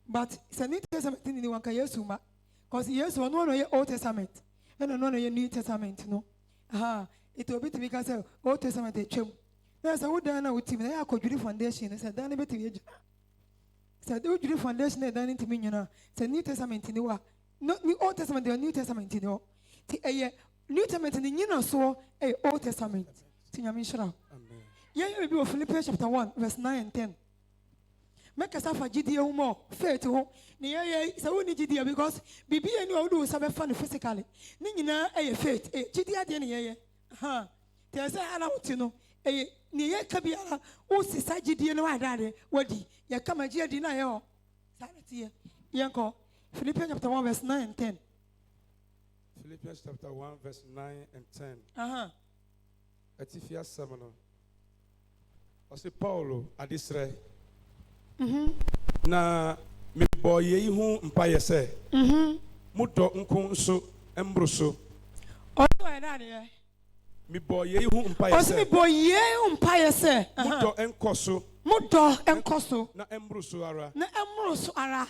But it's a New Testament in the one Kayasuma. Because yes, one of your Old Testament. And another your New Testament, no. Aha. It will be to because Old Testament a chum. There's a wood down with him. I could do foundation. I said, done a bit of age. Said, do you foundation done into me, you know? It's a New Testament in the war. Not New Old Testament, the New Testament in the war. New Testament in the New so a Old Testament. Tinyamishra. Yeah, you will be Philippians chapter 1, verse 9 and 10. Make us have a GDO more fair to home. Near so we need GDO because BB and you do some fun physically. Nina a faith, a GDO at the end. Ha, there's a lot, you know. A near Kabiala, who says GDO no idea. What do you come a dear denial? Sanity, Yanko. Philippians chapter 1, verse 9 and 10. Philippians chapter 1, verse 9 and 10. Etifia Seminole. I say Paulo, Adisre. Na me boy ye hu mpaye se. Mudo nko nso embroso. Odo e na de. Me boy ye hu mpaye se. Me boy ye hu mpaye se. Mudo enkoso. Mudo enkoso. Na embroso ara. Na embroso ara.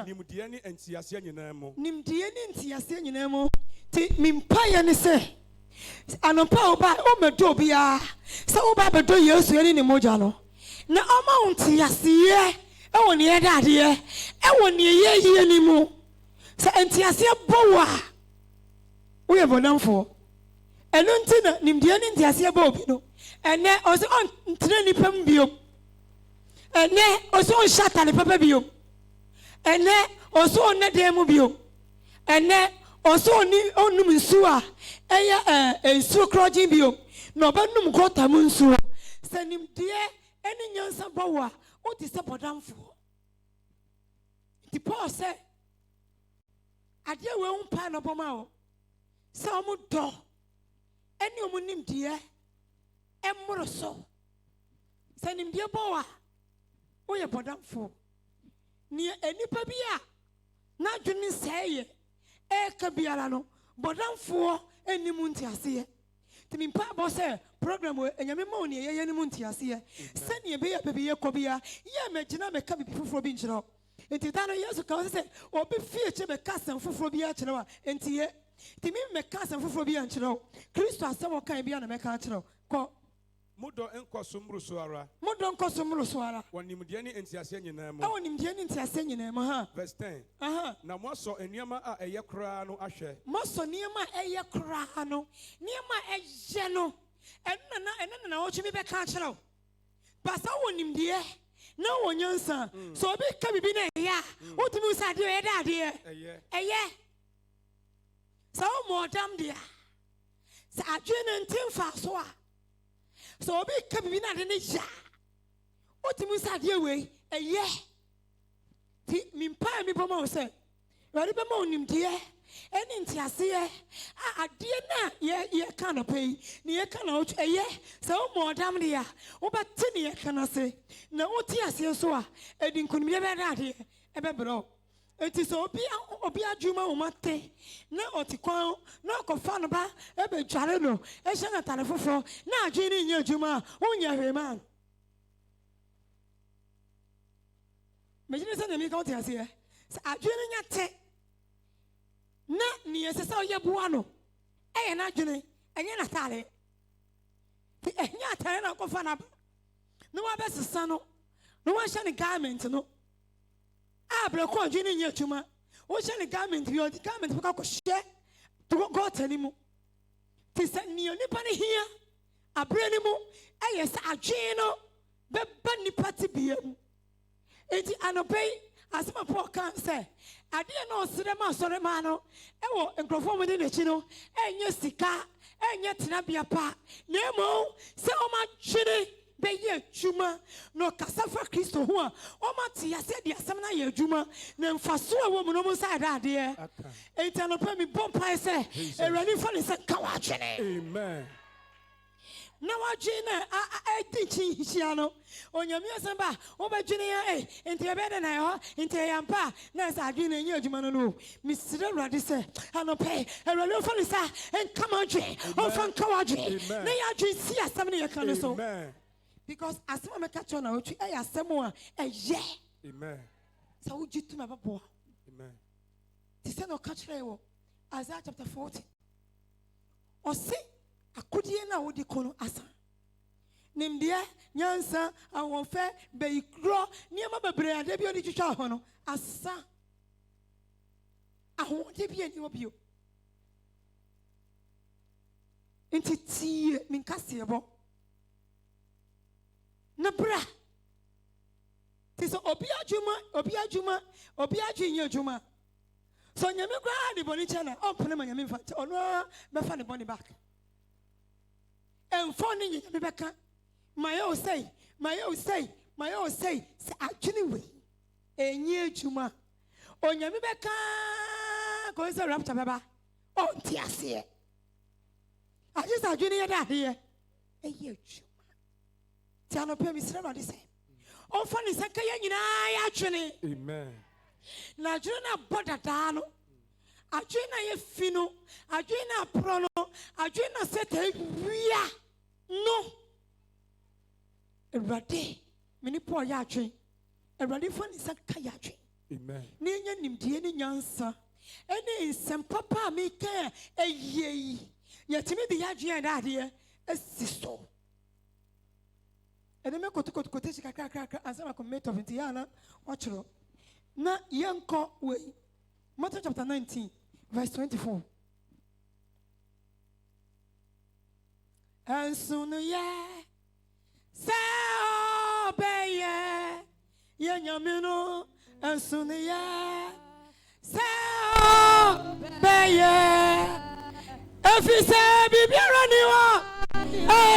Nimdie ni entiase nyina mu. Nimdie ni entiase nyina mu. Ti me mpaye ne se. Anopa oba o medo bia. Se oba bedo Yesu ani ne moja no. Na oma untiase ye. E woni e dade ye. E woni ye ye ni mu. Se entiase bowa. Wo ye bonamfo. Eno ntina nimdie ni entiase bo obi no. Ene o se on ntina ni pam biom. Ene o se on shata ni papa biom. Ene o se on ne dem biom. Ene o se oni onum nsu a eya ensu krojin biom. No ba num kota mu nsu. Se nimdie eni nyansa bowa. O ti se bodamfo. Ti Paul say ade we umpa no boma o. Se omu do eni omu nimdie emmoro so. Se nimdie bowa o ye bodamfo. Ni enipa bia na dwene seye e ka biara no bodamfo enimu ntiase ye. Ti mi pa bo se program enyame ma oni ye enimu ntiase ye. Se ne be ya bebe ye kobia ye magina me ka bi fufuro bi nkyerɛ. Enti da no Yesu ka se obi fie che be ka san fufuro bi a kyerɛ wa. Enti ye ti mi me ka san fufuro bi a nkyerɛ. Kristo asɛm o kan bi a na me ka kyerɛ. Ko Mudo enkoso mruso ara. Mudo enkoso mruso ara. Wonimdie ni entiase nyina mu. Wonimdie ni entiase nyina mu ha. Verse 10. Na moso enuama a eye kra no ahwe. Moso niema eye kra no. Niema eye no. Eno na ochi mi be ka kyerɛ. Basa wonimdie na wonyansa. So obi ka bibi na eya. Wotumi usade o yeda ade. Eye. Sa o modam dia. Sa adwene ntimfa so a. So obi ka bibi na de ne ja. Wotumi usade we eye. Ti mimpa mi boma o se. Wari be ma onimdie. Eni ntiase ye ade na ye ka no pay ni ye ka na o eye se o modam de ya wo bete ni ye ka na se na wo ti ase so a edi nkunum ye be dade e be bro eti so obi adwuma wo mate na otikwan na okofa no ba e be dware no e hye na tare foforo na adwe ni nya adwuma wo nya hweman mejine se na mi ka wo ti ase ye se adwe ni nya te na ni esesa oye bua no eye na dwene enye na tare enya tare na kofa na no wa besesa no no wa hye ne garment no abre ko dwene nya tuma wo hye ne garment bi o di garment ko ko hye to go tani mu ti se ni onipa ne hia abre ni mu eye sa adwen no be ba nipa ti biam enti anopei asema Paul kan say ade na osrema sorema no ewo enkrofo mo de nechi no enye sika enye tenabia pa na emo se o ma twene be ye adwuma no kasafa Kristo ho a o ma te yase de asem na ye adwuma na mfaso a wo mu no mo sa ade enti no pa mi bompa say erani fa ne se ka wa twene amen na wajina edi hia no onyame asamba wo badwene ya enti ebede na ho enti yampa na sa adwene nya adwuma no misire urade se anope erale ofo ne sa enkama adwe ofo nka wadwe na ya adwe si asem ne yeka no so because asem me ka cho na otu asem a eye amen So would you to my boy? Amen. This is no catch level. Isaiah chapter 40. Or say, I could hear now what the kono asa. Name dear, Yansa, I won't fair, bay grow near my brain, and debut to show hono. Asa. I won't be any of you. Into tea, min cassiabo. Nabra. Tis Obia Juma. So you may grab the bonny channel, open my infant, or no, my funny bonny back. And finding you, Rebecca, my old say, actually, we a near Juma. On your Rebecca goes a rapture, Baba. Oh, dear, I just had junior that here. A year Juma. Tiano Pemi Sra the same. Oh, funny, Sakayan, actually. Amen. Na juna boda dano ajuna ye fino ajuna prono ajuna sete wia no erade mini po ya atwen erade fo ni saka ya atwen Amen. ni nya nimdie ni nyansa ene nsem papa mi ka eyei yetimi de ya atwen da de esiso ene me kote shikakaka ansama comment of Indiana watchro. Na yanko way. Matthew chapter 19, verse 24. And soon say obey yamino and soon say obey if you say be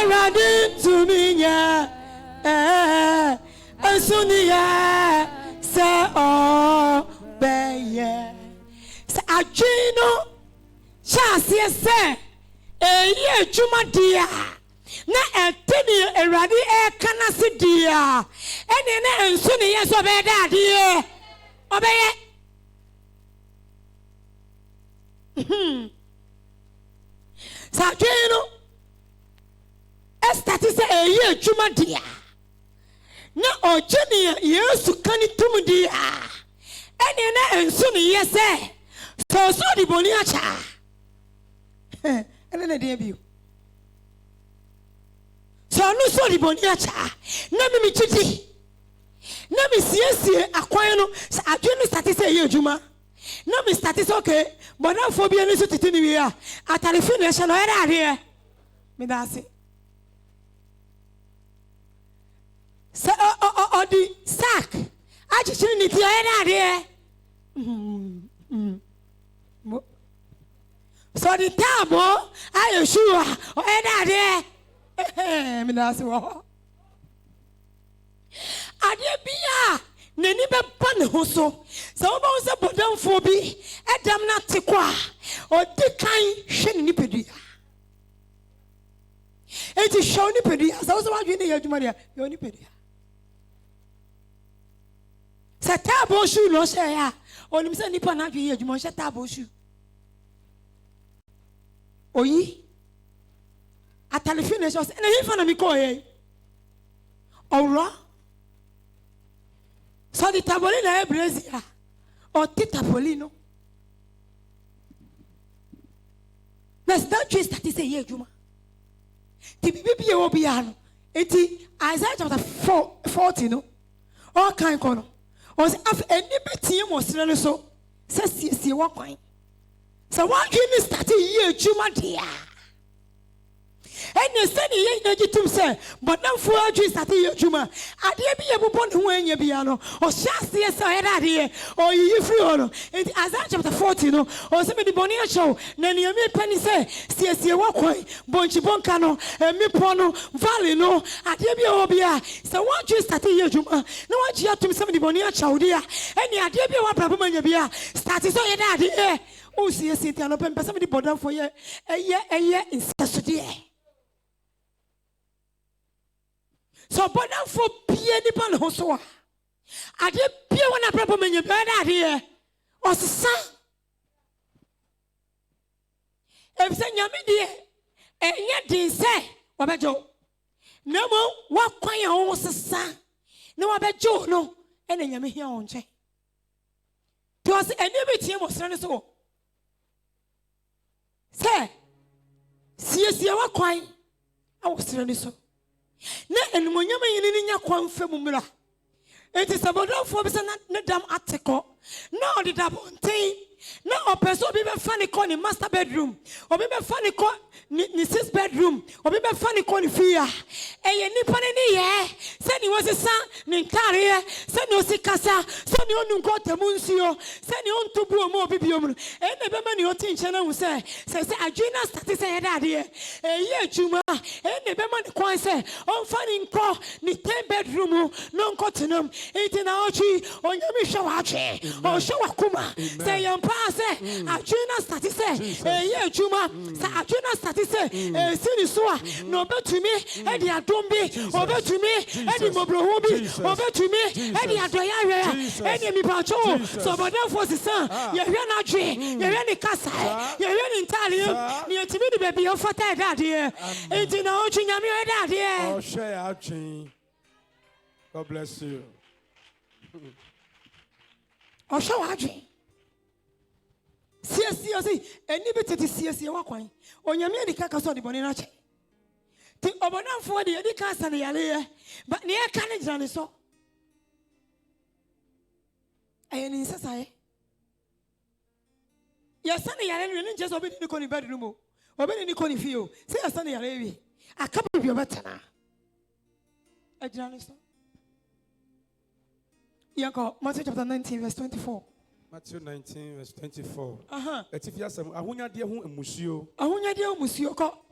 ready to me and soon say obey. Say ajino chance say eye juma dia na eteni erade e kana se dia ene na enso ne yes obey da dia obey sa ajino estati say eye juma dia na ojeni yesu kani tumudia ene na enso ne yes so di boni acha ene na dey biu so no so di boni acha na mi chiti na mi siesie akwan no adwenu start say ye adwuma na mi start say okay but na phobia no so titi ni wi a atare fi no no era ade me da se so di sack achichiri ni ti era ade so the table are you sure or that me na se wo ade bia nani be ban ho so wo ba se bodamfo bi edam na tekwa o di kan hwe ni pedua eti show ni pedua so wo adwe ni adwuma dia yo ni pedua sa table shoe no say ya onim se nipa na adwe adwuma she table shoe oyi atalefine so na hifa na mi ko ye ora so di taboli na ebresia o ti taboli no let's not just that is a year juma ti bibi e obi ano enti Isaiah chapter 40 no all kind kono o se af eni betie mo sere no so se siesie wa kwan so what you need start year juma dia eni se ni ye na gitum se but na fu aju start year juma ade bi ye bobo ne ho anya bia no o hyasie se o yeda de o yi free o no enti Isaiah chapter 40 no o se me di boni a show na ni emi pani se siesie wa kwan bonchi bonka no emi po no valley no ade bi o bia so what you start year juma na wa ji atum se me di boni a show dia eni ade bi wa brabo manya bia start so yeda de o siesie ti anope mpese me di bodam for ye eye inseso de so bodam for pie ni pa no so ade pie wona brabo manya bia da de o sesa efse nyame de enye din se wabejo namo wa kwan ya wo sesa na wabejo no ene nyame hia wo nche because any bit him was running so. Say, see, what quine? I was running so. Na and when you mean kwan femumra. It is about 4% na dam ateko. No the double thing. No person be funny call in master bedroom. Or be funny call ni sis bedroom. Or be funny call in fear. Eh nipa ni ye. Send you was a son ni career. Send you si kasa. Send you no go temunsio. Send you on to bu mo bibiom. Eh ne be man you tin chana wo say adwina start say daddy. Eh ye juma. Eh ne be man kwan say on funny nko ni 10 bedroom no nko tenam. Enti na ochi onyami shawache. O shawakuma. Say say adwina start say ye juma. Say adwina start say sini so no betumi e di adom bi obetumi e di mobrohu bi obetumi e di adoya we e di mi pacho so bodan for sisan ye hwe na dwe ye hwe ni kasa ye hwe ni ntale ni etimi di baby o fata dade enti na o twinyame e dade oh share atwin. God bless you. O show adwe see eni betete see wakwan onyame edi kaka so de boni na che ti obonanfo de edi kasa ne yale but ne eka ne jira ne so ayeni nsasaye yesa ne yale ne nje so obedi ni ko ni bedroom o obedi ni ko ni fie o se yesa ne yale wi akaba bi obetana ajira ne so yako Matthew chapter 19 verse 24. Matthew 19 verse 24. Etifia sem ahonya de ho emusio. Ahonya de emusio ko.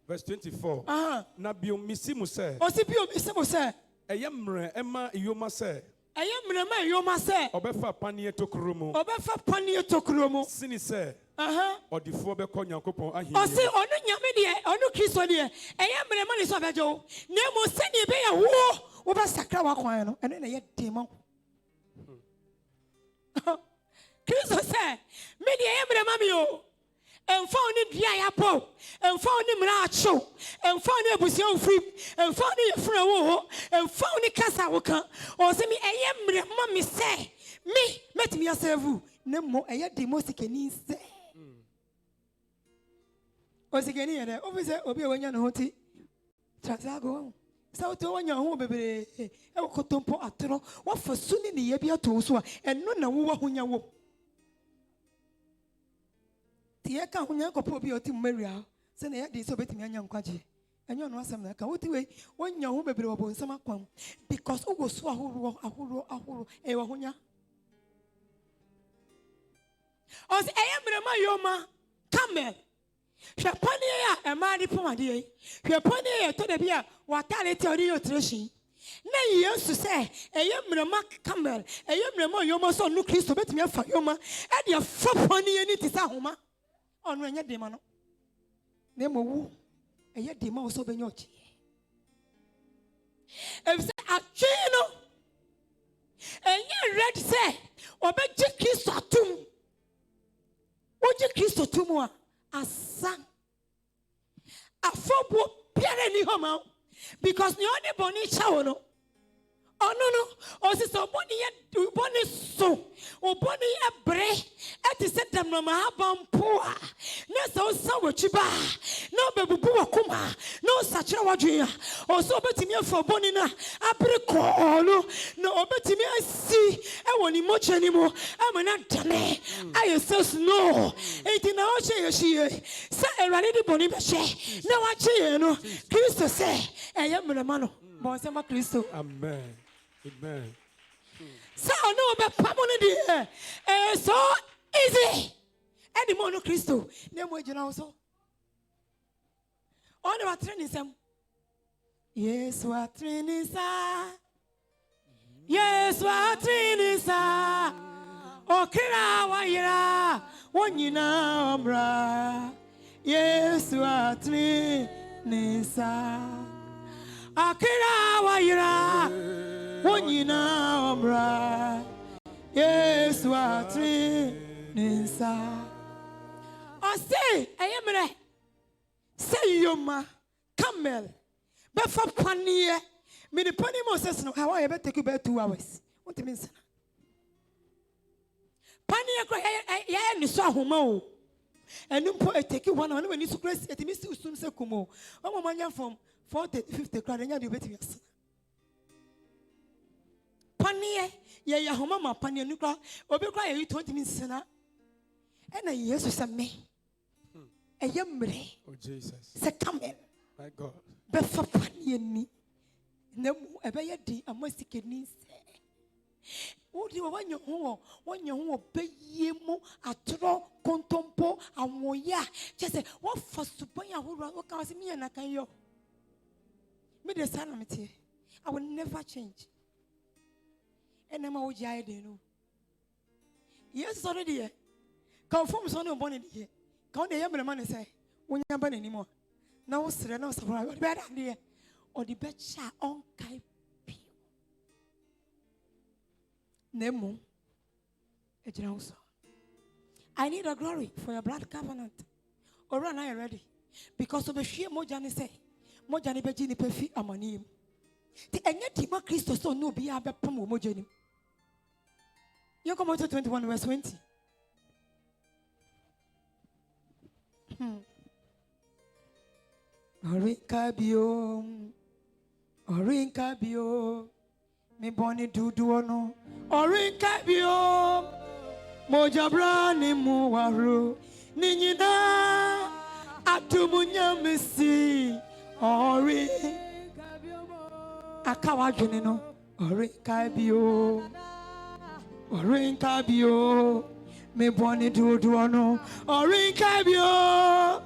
Verse 24. Na bio misimu se. Osi bio misimu se. Eyemre ema iyoma se. Eyemre ma iyoma se. Obefa panie tokromo. Obefa panie tokromo. Sini se. Odifo be ko Nyankopon ahi. Osi onu nyame de onu Kristo de eyemre ma ni so bejo. Na mo se ni be ya wo ba sakra wa kwan no. Eno na ye dema. Kristo say, me de emre mami o. Emfa oni dia ya po. Emfa oni mra acho. Emfa oni abusia ofri. Emfa oni yefra wo. Emfa oni kasa wo kan. O se mi emre mami say, me metimi asevu. Ne mo eye de mo sikeni se. O sikeni ye de. Obi se obi wanya no hoti. Trazago. Sa to wanya ho bebere. E kotompo atro. Wa fasuni ne ye bia to so a eno na wo honya wo. Tie ka hunya kopo bi oti mmaria se na yade so betimi anya nkwaje enyo no asem na ka woti we wonya ho bebre wo bonsam akwam because wo so ahoro e wo hunya os eyemrema yoma camel hwepani ya emari pomade hwepani ya to da bia watale te ori yotrashi na Yesu se eyemrema camel eyemrema yoma so no Kristo betimi afa yoma e de afapani ani ti sa homa onu enye dema no na mowu eye dema wo so benyo chi e se atwino enye red say obeji Kristo atum oji Kristo tumu a asa afobo piare ni homa because ni oni boni chawo no no osisa oboni so oboni ebre eti se demno ma habampoa na so sawachiba na bebubu wakuma na sachira wadwea oso obetimi afa oboni na abreko no na obetimi asi ewoni mochani mo amana dane ayeses no eti na oche yeshie sa erade di boni behye na wache no Kristo se eyemrema no bon se ma Kristo amen. Amen. So no be pamone de so easy. Any mono Christo. Ne mo jina so. On wa training sam. Yes wa training sa. Yes wa training sa. O kira wa yira. Wonyina omra. Yes wa training sa. Akira wa yira. Wonyina omra Yesu atri ninsa o say eyemre say yoma camel be fa panie me the pani Moses no how you be take you 2 hours what means panie Pania cry, and saw homo. And no poet take you 1 hour when you suppress it, Mr. Soon Secumo. Oh, my from 40, 50 cry, and you bet yes. Pania, ya homa, Pania Nucra, or be cry you 20 minutes, and I yes, to me. A yambre, Oh, Jesus. Say, come in. My God. Befa Pania ni. No, a bay a must get me. What do you want your home? When your home pay ye mo a tro contompo a moya. Just say, what for supply a whole what comes me and I can yo. Me the son of me. I will never change. And I'm old jay, no. Yes, already. Confirm son of bonnet here. Count the young man and say, when you're born anymore. Now, sir, no surprise. Bad idea. Or the bed shall on kai. Nemo, I need a glory for your blood covenant. Or run I ready. Because of the sheer Mojani say, Mojani Bejini Pefi Amanim. The Enyatima Christo so no be a Bepomo Mojani. You come out to 21 verse 20. Orinka bio. Me boni duduono orinka bio moja brani muwaru ninyina atumunya mesi ori akawa dwene no orinka bio me boni duduono orinka bio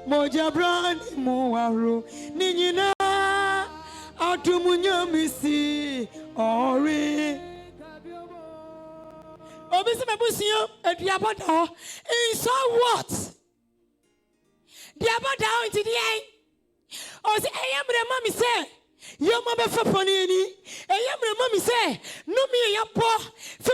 moja brani muwaru ninyina atumunya mesi ori obisi mebusia aduabada in so what diabada into the eye o say eyamre mami say yo mama fa poni ni eyamre mami say no mi yapo fe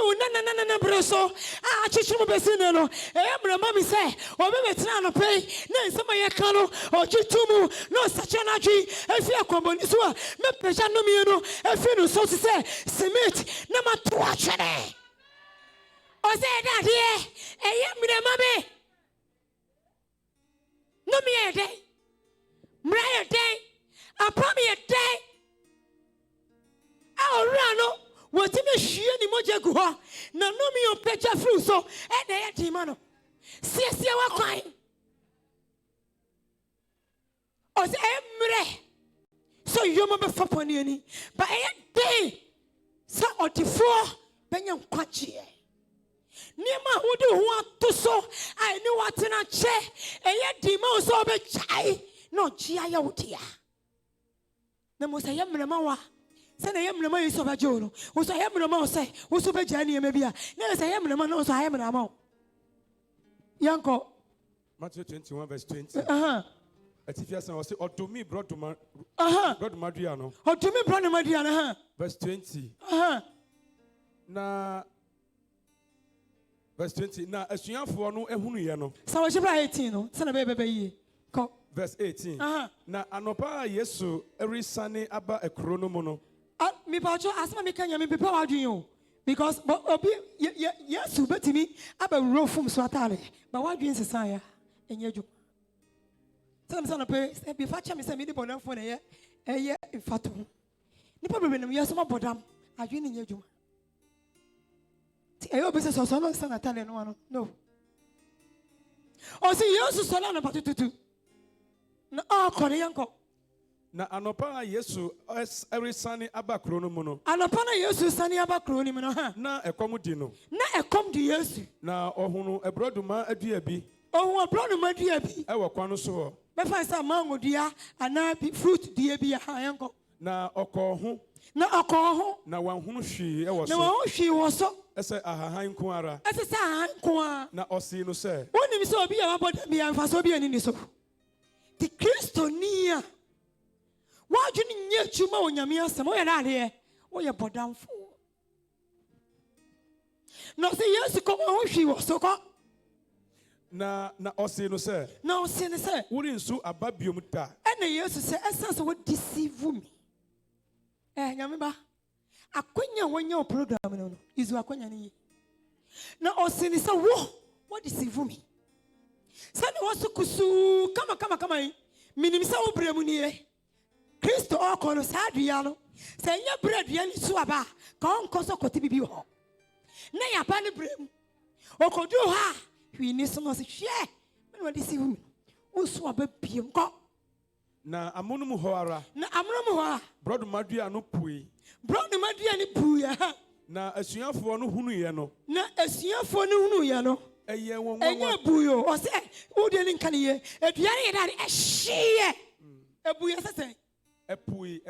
na breso a chichimu besine no eyamre mami say o be betra no pay na nsema ye ka no o chitumu no sacha na dwi efi akwamboni so a me pressure no mi no efi no so say cement na mato achene o say that here eyamre mami no mi e dey mra e dey apami e dey a orano wotime hwie ni moja gu ho na no mi opecha fru so e na ye di ma no siesie wa kwan o se emre so yomo be faponi ani ba e dey sa otifo benya nkwachie niema wodi ho atoso ai ni watena che eye di ma so be chai no chia ya wodia na mo se yemrema wa se na yemrema yi so ba jono wo so yemrema o se wo so be jani e mebia na se yemrema no so yemrema yanko Matthew 21 verse 20. Atifia san o se odomi broduma broduma no odomi broduma no verse 20. Na verse 20 na asuafo no ehunu ye no sa wo shebra 18 no se na be yi ko verse 18. Na anopa Yesu erisane aba ekro no mu no me pacho asma me kanya me pepa wadwen o because obi Yesu betimi aba rofum so atare ba wadwen sesan ya enye dwo sana pe be fa cha me se me di bonafo na ye eye infato nipa bebe nam Yesu mabodam adwen enye dwo ti eyo be se so no sana atare no o si Yesu so na patututu na akore yanko na anopa Yesu erisane aba kro no mu no anopa na Yesu sane aba kro ni mu no na ekom di no na ekom di Yesu na ohunu ebroduma adua bi ohun ebroduma adua bi ewo kwa no so ho be fa sa mango dia ana bi fruit dia bi ha yanko na okọ ho na wanhunu hwi ewo so na wanhunu hwi wo so ese ahahan ko ara ese sa ahahan ko a na osi no se woni mi so obi ya waboda bi amfa so bi ani ni so ti Kristo ni a wadwene nye chuma onyame asem wo ye na ade wo ye bodamfo no se Yesu ko ho hwi wo so ko na osi no se na osi ne se wori nsu ababiom ta ena Yesu se essence wo deceive me nyame ba akonya wonya o program no izu akonya ni na ɔsi ni sɛ what is it for me sani wɔso kusu kama minim sɛ wo brɛ mu nie Kristo ɔkɔ no saa adua no sɛ nyɛ brɛ adua ni so aba ka ɔnkɔ so kɔte bibi hɔ na yaba ne brɛ mu ɔkɔdu hɔ a hwii ni so no sɛ hwɛ me no de si hu nso aba biem kɔ na amonum hɔ ara na amonum hɔ a brodoma dua no pui brodoma dua ni pui ha na asuafoɔ no hunuiɛ no na asuafoɔ no hunuiɛ no ɛyɛ wɔn ɛnyɛ buyo ɔsɛ wode ne nka ne yɛ aduane yɛ dade ɛhyeeɛ ɛbuiɛ sɛ sɛ ɛpui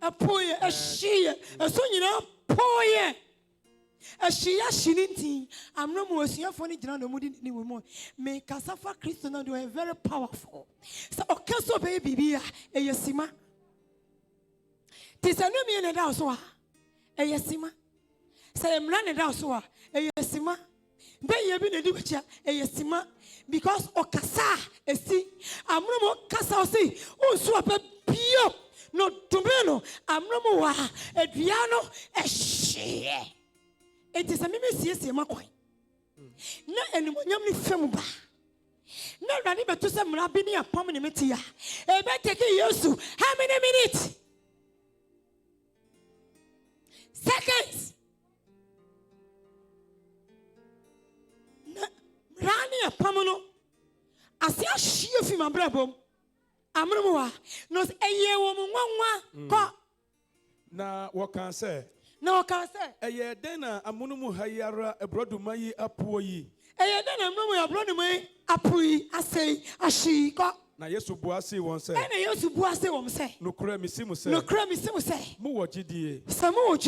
ɛhyeeɛ ɛso nyinaa pooyɛ ɛhyeeɛ ahye ne nti amena mu asuafoɔ no gyina na ɔmudi ne wɔ mu mekasa fa Kristo no de ɔyɛ very powerful sɛ ɔka sɛ ɔbɛyɛ biribi a ɛyɛ sima nti sɛ nomie ne da so a ɛyɛ sima sɛ mmara ne da so a ɛyɛ sima bɛyɛ bi na di bɛkyia ɛyɛ sima because ɔkasa esi amuna mu ɔkasa ɔsi ɔnso ɔbɛ bio no tumi no amuna mu wa edua no ɛhyeɛ eti sɛ mimi siesie ma kwan na enimonyam ne fam ba na awurade bɛto sɛ mmara bi ne apam ne meti a ebe take Yesu how many minutes seconds Rani apam no ase ahye fi mabrabom amremu wa no eye wo mu nwanwa kɔ na wɔka sɛ ɛyɛ den na amonum ha yi ara brodoma yi apuo yi ɛyɛ den na amonum ya brodoma yi apui asɛi ahye kɔ na Yesu bua se wɔn sɛ ɛna Yesu bua se wɔn sɛ nokura misi mu sɛ mo wɔ gyidie sɛ mo wɔ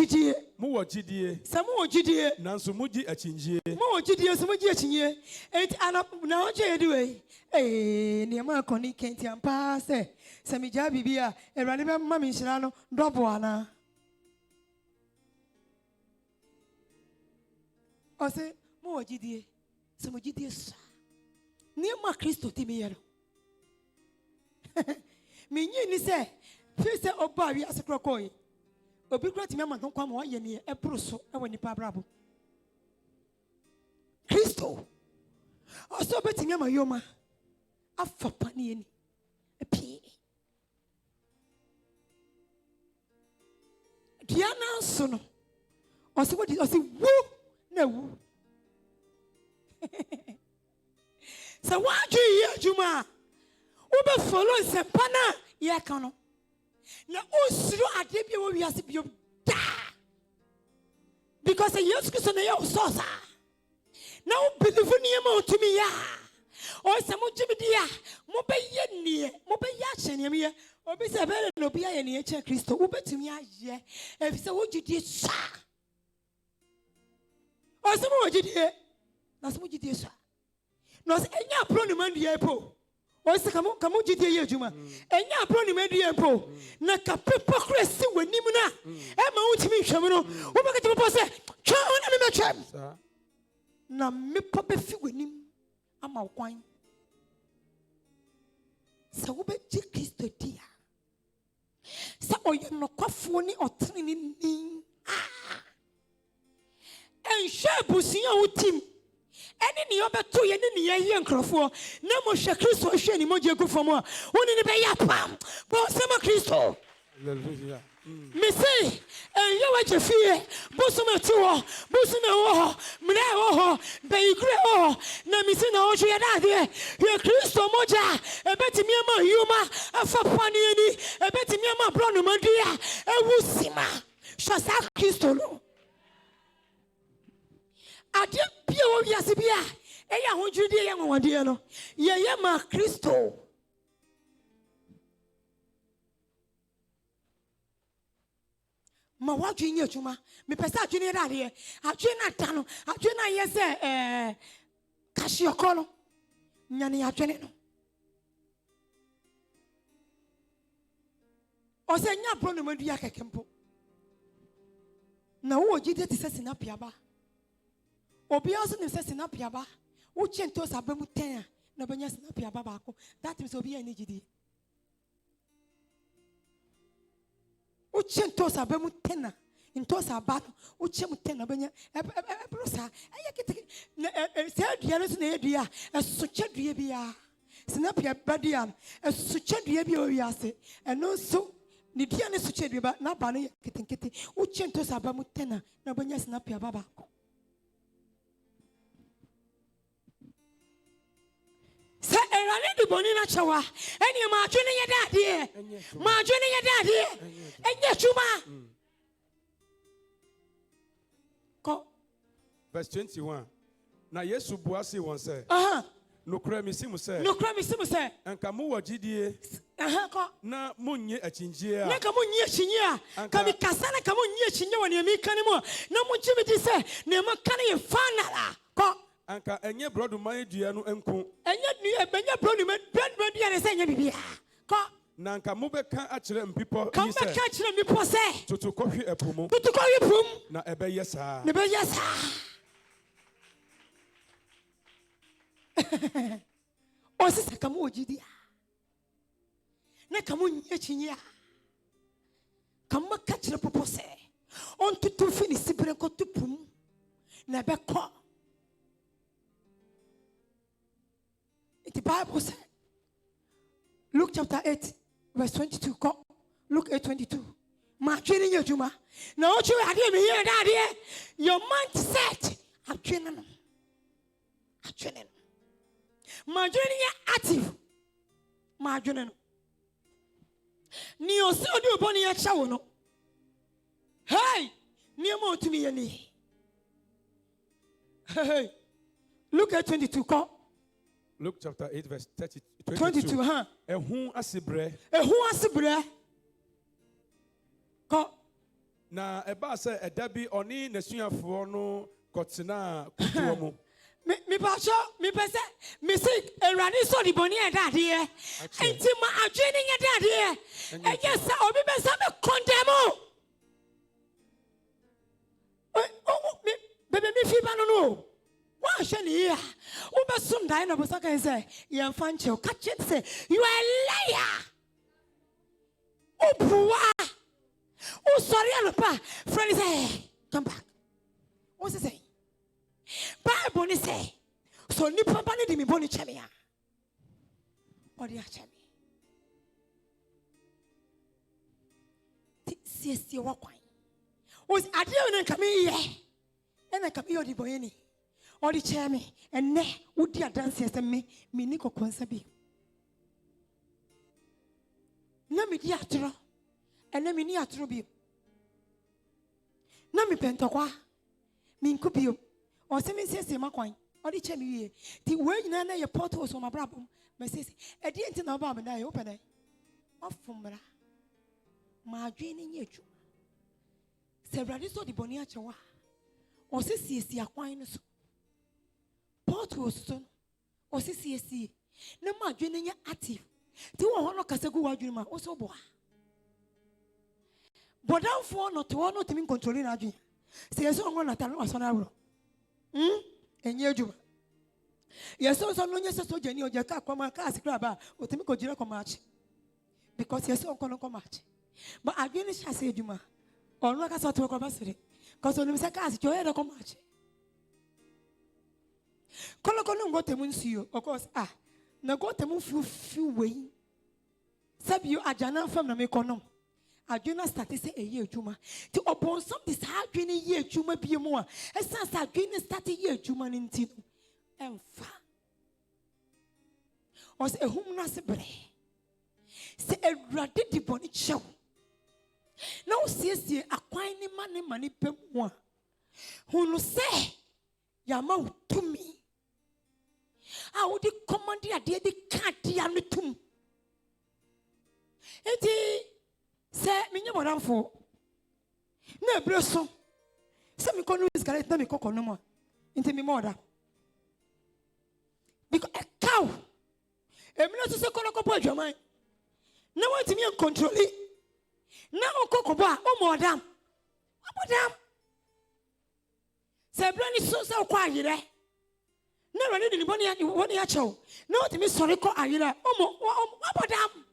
gyidie nanso mo gye akyingyie mo wɔ gyidie sɛ mo gye akyingyie enti ana na ɔgye yɛ di wei nneɛma akɔni kɛnti ampa sɛ megyaa biribi a Awurade bɛma me nhyira no dɔbo anaa ɔsɛ mo wɔ gyidie sɛ mo gyidie sa nneɛma Kristo timi yɛ no minyi ni sɛ fi sɛ ɔba wi ase krɔkɔɔ obi kura timi ama nkwa ma ɔyɛ ne ɛporo so ɛwɔ nipa abrabo Kristo ɔsɛ ɔbɛtimi ama yoma afa pani ani apie dua nanso no ɔsɛ wu na wu sɛ wadwe yi adwuma a ube follow nsempana ye kano na osuru ade bi wo wiase bi da because Jesus Christ na ye ososa na wo believe ni ma otumi ya o se mo jimi dia mo be ye nie mo be ya hyene me ye obi se be no bi aye ne che Kristo wo betumi aye e fi se wo gidie sa o se mo gidie na se mo gidie sa no se enya pro ni man dia po o se kamu gidie ye adwuma enya pro ni man dia po na ka pepa kresi wanim na e ma wutimi hwam no wo be ketimo po se twa na me metwam na me pa be fi wanim ama kwan se wo be gi Kristo dia se oye no kwafo ni otene ni enhwe busia wutim ene ne obeto ye ne ne ye nkrofo na mo hwe Kristo hwe ni mo je gufo mo woni ne be ya pam bo se mo Kristo hallelujah me say enye wa chefie bosume tiwo bosume wo mre wo be igre wo na mi se na o hwe da de ye Kristo moja ebetimi ama yuma afa pani ani ebetimi ama bro no madua ewusima shosa Kristo no ade bia wo wiase bia eya hodwudi ye nwode no ye ma Kristo ma wadwe nya adwuma me pesa adwene da de adwene na da no adwene na ye se kashioko no nyane adwene no o se nya bro no madua kekempo na wo gide te se sinapia ba obi also ne se sinapia ba wo chento sabamu 10 na banya sinapia ba ba ko that means obi ya ni gidi wo chento sabamu 10 into sabano wo chemu 10 na banya ebrosa eye kete say Diana Nadia, a such a dear. Snapia Badian, a such a dear, and no so. Ni Diana such a but not Banny Kitty, Uchentos Abamutena, Nabanya Snapia Baba. Say, I need the Bonina Chawa, and you margining your daddy, margining your daddy, and yet you Verse 21. Now, yes, you bossy one say, no crime is him say, no crime is him say, and Kamu GDA, na Munye a Chingia, Nakamunya Chinia, Kami Casana Kamunya Chinia when you make anymore. No Munchimity say, Nema Kani Fanala. Anka and your brother, my dear, no uncle, and yet you have been your brother, and saying, Nanka Mubeka actually people come back, catch them before say, to coffee a pumo, to call you pum, na ebe yes, sir. Never yes, sir. O sisa kamu ojidia na kamu nyechinya kama kachira popose on tutu fini sibire ko tupum na be ko the Bible said Luke chapter 8 verse 22 ko Luke 8:22 ma twene nyejuma na o twe ade me here da ade your mindset atwene no Marjorie active. Marjorie. Ni o se odi oboni ya cha wo no. Hey, ni mo tumi ye ni. Hey. Look at 22 ko. Luke chapter 8 verse 22 huh? Ehun asibre. Ehun asibre. Ko Na eba se edabi oni nesuafo no kotina kutuo mu. Me pacho, me pese, me say, Rani so the bonnie and daddy, and Tima are training a daddy, and yes, I'll be best of condemn. Oh, baby, me fever no. Why shall you hear? Uber soon dine of Osaka and say, Young Fancho, catch it, say, you are a liar. Oh, poor. Oh, sorry, Alapa. Friend say, come back. What's it say? Bible say, so nipa bani di mi boni chemi ya. Odi a chemi. Si wakwan. Os ade na nka me ye. Na nka me odi boye ni. Odi chemi enne udi adanse se me ni kokonsa bi. Na me di atro. Enne me ni atro bi. Na me pentokwa. Me nkubio. O se me sese makwan odi chemi wie ti we nyina na ye portal so mabrabom me sese e di enti na ba me na ye open e afumra ma adwe ni nyeju se brade so di boni achewa o se sese akwan no so portal so o se sese na ma adwe ni nya active ti wo ho no kasegu wa adwe ma o so boa bodamfo no to no timi control na adwe se yeso ngo na tano aso na abro enye juma yeso so no nyese so jani oje ka kwama ka asikra ba otimi ko jira ko match because yeso onko no ko match but adwene sha se juma onu aka so to ko basire cause onu se ka asikyo e ko match kono ngo temu nsuo of course na go temu fu we sabio ajana fam na me konom adwena start say eye adwuma ti obonsom dis adwene ye adwuma bi mu a esa sa adwene start ye adwuma nti emfa os ehum na se bre se ewrade di boni chew na o siesie akwan ni mane pem ho a hunu se ya ma utumi a wo di command ade di card ya no tum enti se minye moramfo na ebreso se mi kono isgaret na mi kokono mo inte mi moda because a cow emina so se kono kopo adwaman na want me control na okokobo a o modam abodam se brani so se kwa ayire na rani di boni ya chew na want me sorry ko ayire o abodam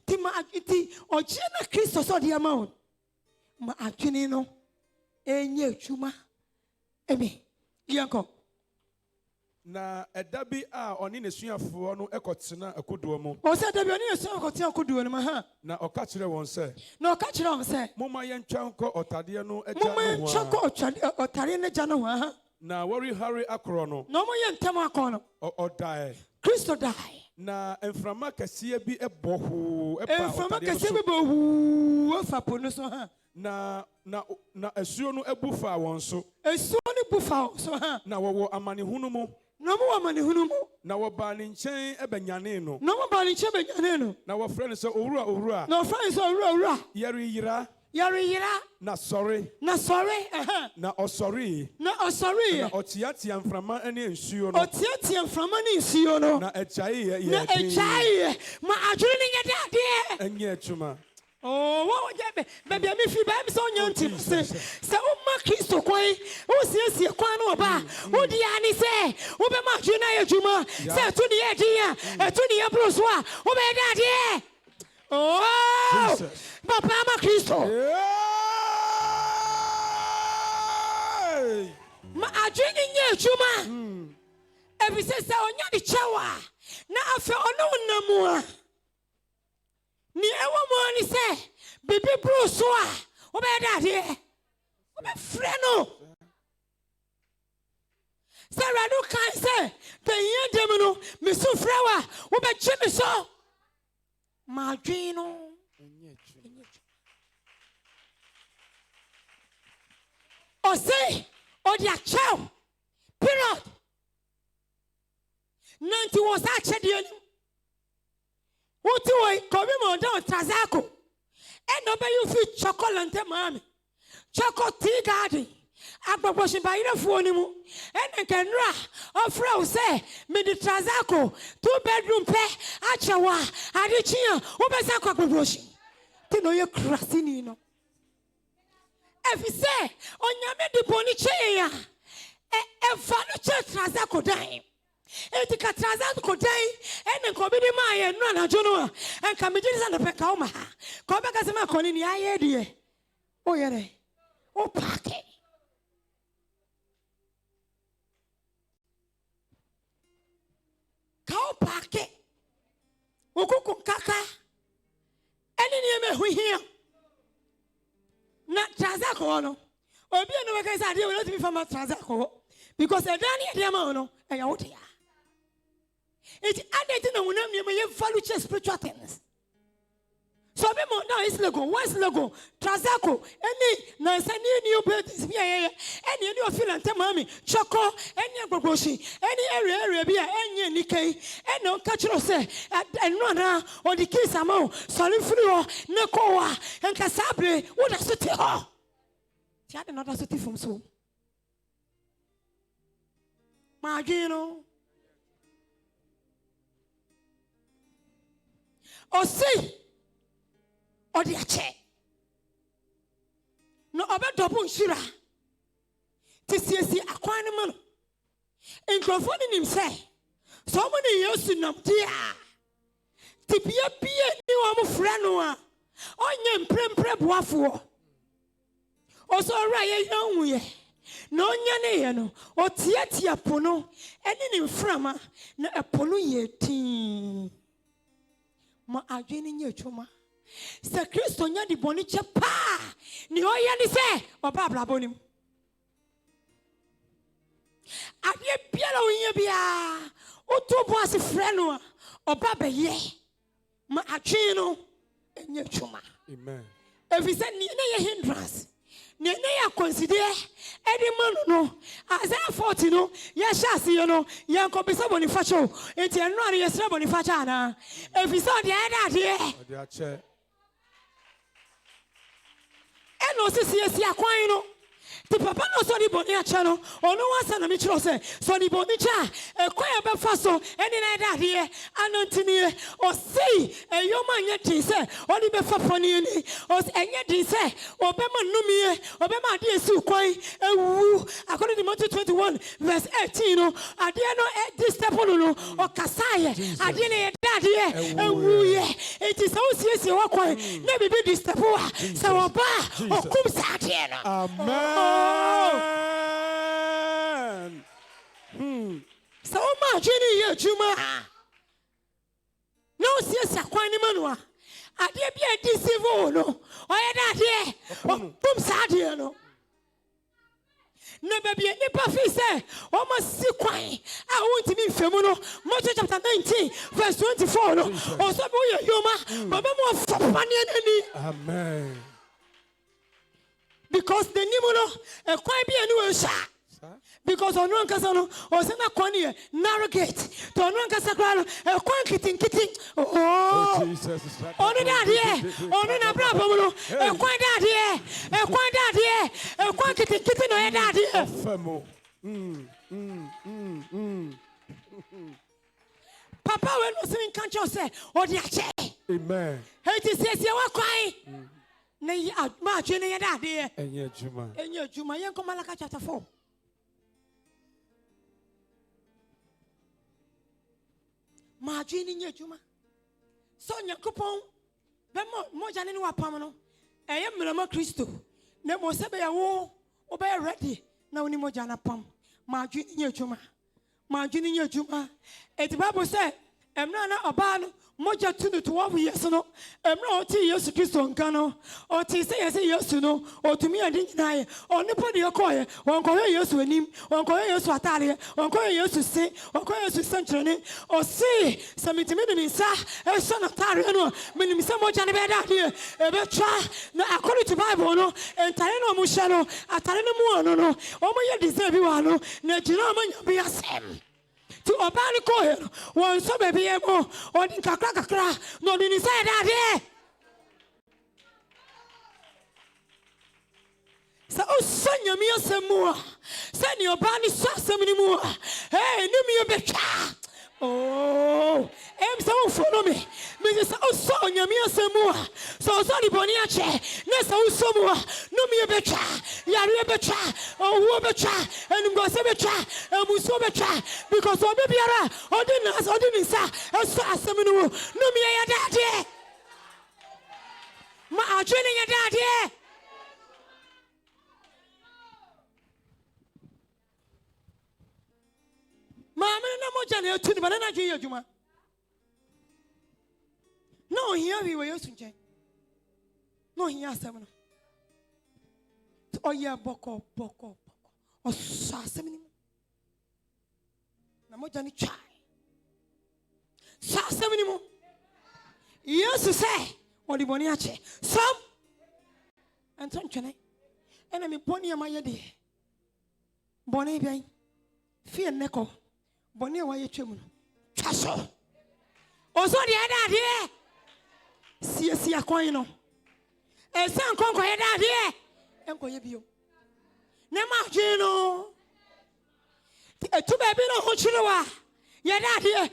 Tima iti ojina Kristo so dia ma adwene no enye adwuma emi Yanko. Na edabi a oni nesuafo no ekotena akoduo mu. O se dabi oni nesuafo ekotena akoduo no ma ha. Na oka kire won se. Na oka kire won se. Moma yentwa nko otade no eja no. Moma yentwa nko otade no eja no ha. Na worry hurry akro no. Na mo yentem akọ no. O die. Kristo die. Na emframa kese bi eboho epa otade no. Emframa kese bi bohu afapo no so ha. Na esuo no ebufa won so. Esuo no bufa so ha. Na wo amanehunu mu. No mo amanehunu mu. Na wo ba ne nchen ebenyane no. No mo ba ne nchen ebenyane no. Na wo frɛ no sɛ owura. Na wo frɛ no sɛ owura. Yari yira. Na sorry. Na sorry. Na osori. Na osori. Na otiatia mframa ene nsuo no. Otiatia mframa ne nsuo no. Na echai ye. Na echai. Ma adwene ne nyɛ dade. Enye atuma. Oh, what would baby? I feel bad. So young to say, so my Christo koi, who sees your quan over, who the Annie say, who be my junior Juma, say to the idea, to the Abroswa, who be that here. Oh, Papa, my Christo. My adrenaline, Juma. Every sister on your chawa. Now I feel no more. Ni ewo mo ni se bibi bro so a wo be da de wo be frɛ no se radu kan se te yin dem no me so frɛ wa wo be chi me so ma dwen no o se o dia chow period nanti wo sa chede ani what do I come on down Trazako? And no you feel chocolate and mammy. Chocolate tea garden. Abba washing by the phone. And I can ra. A frow say, me the Trazako, 2-bedroom pair, Achawa, Adichia, Obasako washing. To know your crasinino. If you say, on your medi bonichea, a furniture Trazako dime. Eti katraza kodai ene kobidi ma ye no na jono en kamijiri sa na peka o ma ko be ka se ma koni ni aye de o yere o paake ka o paake o kuku kaka ene ni me hu hia na traza ko no obi eno be ka sa de we no ti fama traza ko because e dan e de ma no e ya wo de ya. It's added in a woman, you value spiritual things. So, now it's Lego, what's Lego? Trazako, any nice and new buildings, any new feeling, Tamami, Choco, any Boboshi, any area, any Nikkei, and no cultural say, and Rana, or the kiss among Solifrio, Nekoa, and Casabre, what a city. She had another city from so. Margino. O see, or the chair. No other double shira. TCC acquirement. In confounding himself. So many years in them, dear. Tipia Pia new am franoa. Onion prem waffle. Also, right, young we. No nyane o tiatia pono. Any in frama, na a polo ye teen. Ma adwene nye chuma se Kristo nya di boni che pa ni oye ni se oba bla bonim ade biara onye bia otobo ase frɛ no oba be ye ma adwene no nye chuma amen if say ni na ye hindrance ni na ya consider edi man no Isaiah 40 no ye sha se ye no ye ko be se boni fa cho enti eno ari ye sra boni fa cha na if say de ade eno sisi esi akwan no ti papa no so di boni a cha no ono wasa na mi chiro se so di boni cha e kwa e be fa so eni na ade anantini o sei e yo ma nye ti se o di be fa foni ni o enye di se o be ma numie o be ma ade esi kwan ewu according to Matthew 21 verse 18 no ade no this step no o kasaye ade ne ade ewu ye it is so esi wa kwan na bibi di step wa se o ba o kum sa ade no amen adwene yɛ adwuma na osiesie kwan ne manua adeɛ bi a deceive wo no ɔyɛ da adeɛ bum saa adeɛ no na baby nipa fi say almost si kwan a wontimi mfemu no Matthew chapter 19 verse 24 no also be your human but mo fapane ani Amen. because the nimuno e kwan bi ani wo sha because onu ankasa no o se na kwan ye narrow gate to onu ankasa kra no e kwan kitin oh Jesus. onu da de onu na bra bom no e kwan da de e kwan kitin no e da de Famo. Papa we no sin kan cho say o de ache Amen. hey ti siesie wa kwan na yi ma atwe ne ye da de Enye juma yen ko Malaka chapter 4 ma atwe ne nye juma so Nyankopon be mo jane ne wa pam no eye mmerama Kristo na mo se be ya wo be ready na woni mo jana pam ma atwe ne nye juma ma atwe ne nye juma et Bible say emra na oba no moja tunu to 12 years no emra oti Yesu Kristo nka no oti se Yesu no otumi adi nyinaye onipo de yakoye wonkoye Yesu anim wonkoye Yesu atare wonkoye Yesu se wonkoye Yesu sentrene o se samitimi de nsa eso na tare no minim se moja ne be da de e be twa na according to Bible no entare no mu hye no atare no mu ono no o mo ye deserve bi wa no na gina o manya bi asem to obani ko here won so baby e mo odi kakra no ni say that there so sonya mi asemu a se ni obani so asem ni mu a eh ni mi obetwa oh so follow me say sonya mi asemu a so di boni ache na so mu a no mi obetwa yare betwa owo betwa enum go se betwa emuso betwa because obi biara odi ni sa so asem ni wo no mi ya dade ma adwene ya dade mama na mo jana etu ni banana dwe adwuma no here we were Yesu nche no here asem no oye boko o so asem ni na mo jana chai so asem ni mo Yesu say odi boni ache some anton twene ena me boni ama ye de boni bian fie neko boni wa ye twemu no twaso oso de ada de sie akwan no esan konko ye da de enko ye bio ne ma dwe no etu ba bi no ho chirewa ye da de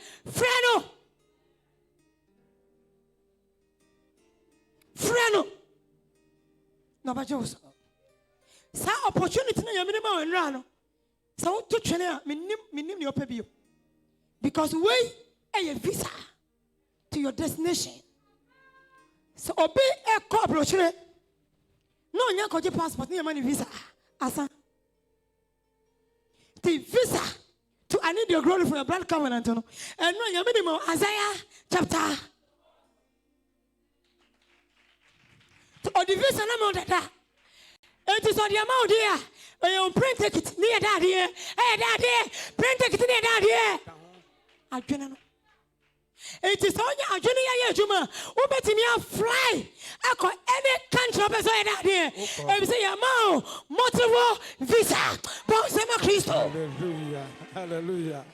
freno no ba jos sa opportunity na yamini ma wenra no sa wo to twene a minim ne opa bio because we a visa to your destination so obi e ko brochure no nya ko je passport ne yamani visa asa the visa to I need your glory for your blood covenant no and no yamini mo Isaiah chapter o the visa na mo dada it is on the amount here you print ticket near that here print ticket near that here adwena no it is on your adwena ya adwuma wo betimi a fly akọ any country of so that here e say ya ma multiple visa bon sama Kristo hallelujah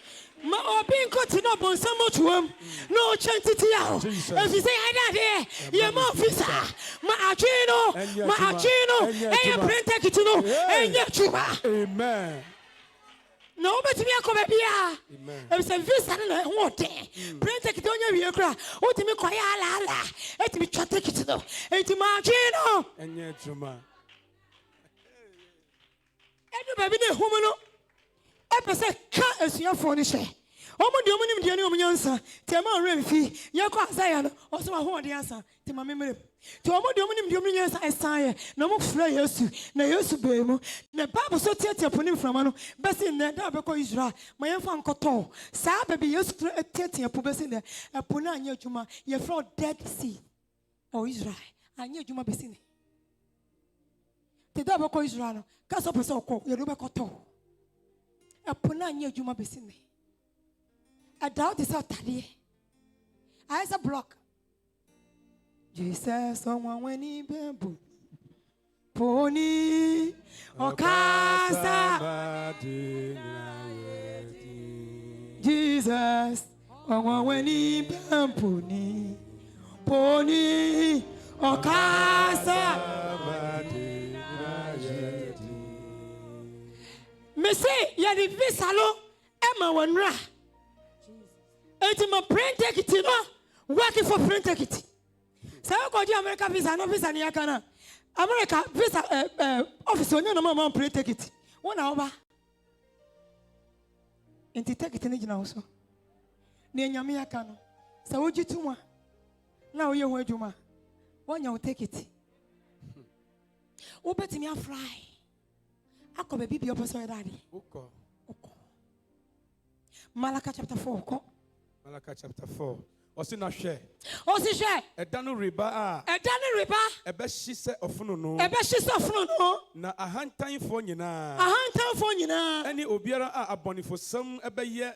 ma obi nkoti no bon sama tuam no chantiti ya if you say that here ya ma visa ma achino e print ticket no enye chuma amen no betimi akoba bia e say visa na ho de print ticket onya wie kra otimi koya ala etimi twa ticket no etimi achino enye chuma edu baby ne humu no epese ka esuafo ni hye Omo de omo nim de ne omo nyansa. Te ma remfi. Ye ko Isaiah no. O so ho de ansa. Te ma memrem. Te omo de omo nim de omo nyansa esan ye. Na mo fra Yesu. Na Yesu be mu. Na Bible so tie ponim frama no. Besi ne da be ko Israel. Ma ye fa nkoto. Sa be be Yesu tie po besi ne. Epo na anya adwuma. Ye fra Dead Sea. O Israel. Anya adwuma besi ne. Te da be ko Israel no. Ka so pese okọ. Ye do be koto. Epo na anya adwuma besi ne. A doubt is out there. I a block. Jesus, someone when he bamboo. Pony or casa. Jesus, someone when he bamboo. Pony or casa. Me say, Yadi Visalo, Emma Wanra. It's my print ticket, no? Working for print ticket. So I got you America visa, no visa, Niakana. America visa office, no mama print ticket. 1 hour. And to take it in the also. Near Yamiakano. So would you 2 more? Now you word you ma. 1 year take it. Open to me a fly. I come a baby opposite daddy. Malachi chapter 4. Malachi chapter 4. Osi na share. Osi share. Edanu riba. Edanu riba. Ebe shise ofunu no. Ebe shise ofunu no. Na ahantanfo nyina. Ahantanfo nyina. Eni obiara a abonifosam ebe ye.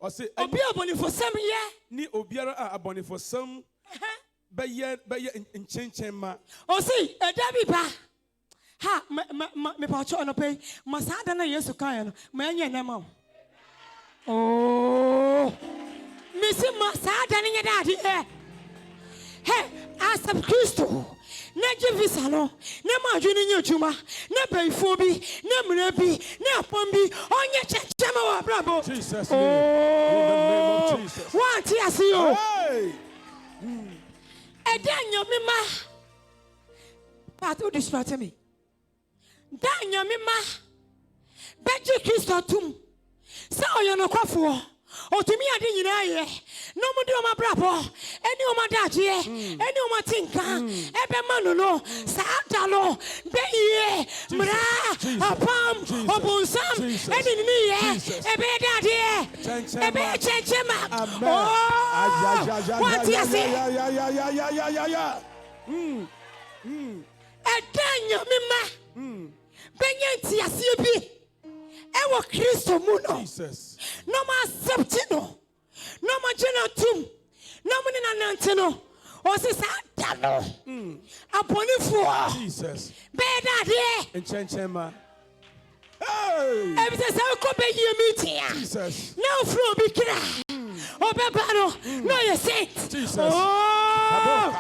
Osi obi abonifosam ye. Ni obiara a abonifosam be ye nchenchem ma. Osi edabi ba. Ha me pa cho no pe. Masada na Yesu kan no. Ma enye nema. Oh. Missy Masada ni daddy eh. Hey, asap Kristo. Na jivisa no. Na madwene nya adwuma. Na baifo bi, na mra bi, na apom bi. Onye chechema wa brabo. Jesus name. In the name of Jesus. One tia see you. Hey. Edanyo me ma. Part of distract me. Danyo me ma. Beji Kristo tum. Sa oyo no kwafo. Otumi ade nyina ye no mudi o mabrabo eni o madaje eni o matinka ebe manu no sa dalo be ye mra apam obunsam eni ni ye ebe dade ebe chenchema oh what you say ya edanyo mema benyanti asie bi ewo Kristo mu no Jesus. No more septino. No more genatum. No more nanantino. O sisa dalo. Aponifu. Jesus. Beda de. Enchenchema. Hey. Everything say ko be ye meeting. Jesus. No flow be kira. Obeba no. No you saint. Jesus. Oh.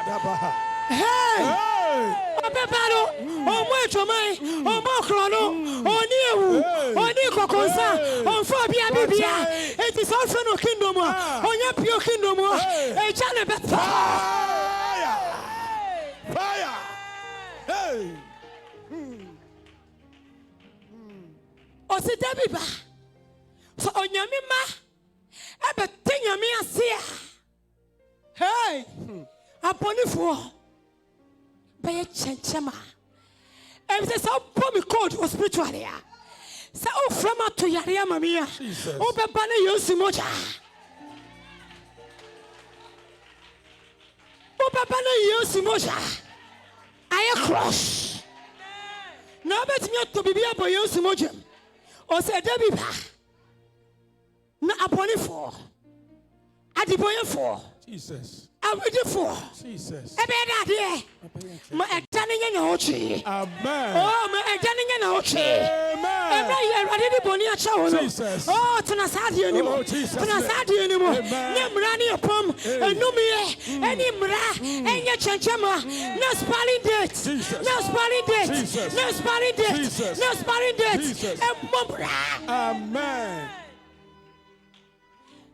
Hey. Hey. Obebalo, omo echomai, omo krono, oni ewu, oni kokonsa, onfo bia bibia. It is also no kingdom. Onya pure kingdom. E chale bet fire. Fire. Hey. Osi debiba. So onyami ma ebe tenyami asia. Hey. Aponifo. By a chenchema. And says, how pommy code was spiritually. So, from up to Yaria Mamia. Oh, Babana Yosimoja. Oh, Babana Yosimoja. I cross. Now, bet me to be a boy Yosimojam. Or said, Debbie. Not upon it for. At the boy for. Jesus. I'm ready for Jesus. My attending in Ochi. Amen. Oh, my attending in Ochi. Amen. I'm ready to Bonia Chow. Jesus. Oh, Tunasadi anymore. Tunasadi anymore. Nemrani upon a Numia, any Mra, and your Chanchama. No spelling date. No spelling date. No spelling date. No spelling date. And Mumra. Amen.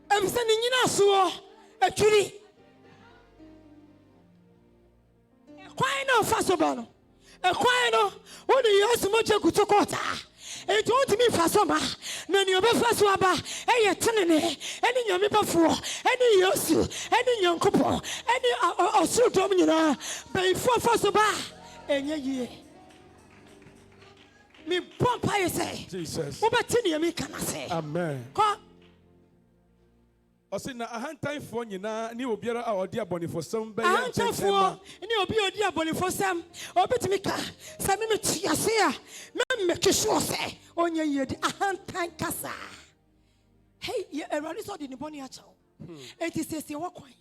I'm sending you now, so actually. Why no fasobano? A quino, only Yosimoja Kutokota. It won't be for summer. No, you be for swaba. Any tenene, any young before, any yosu, any young couple, any or so domina, before for soba. Any year. Me pump, I say, Jesus. Obatini, me can I say, Amen. I say na ahantan for nyina ni obiara a odi aboni for some be ya nchefo ni obi odi aboni for some obetimi ka say me tiase a me make sure say onye yedi ahantan kasa hey ye erani so di ni boni a chawo enti sese wo kwan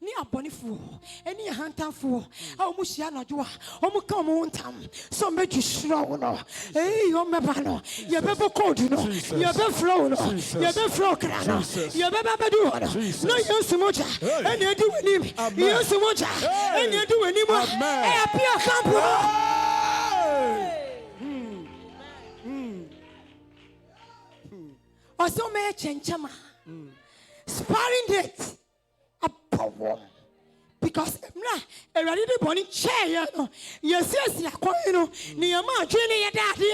ni abonifo eni ahantanfo a omu hia najo a omu ka omu ntam so meji shiro wo no o meba no ye bebo code no ye be flow no ye be flow kra no ye be bedu no yesu moja eni edi wanim yesu moja eni edi wanim e apia campo oso me chenchama sparring date because na eradi de boni chair no yes akwan no ni yama adwene ye dade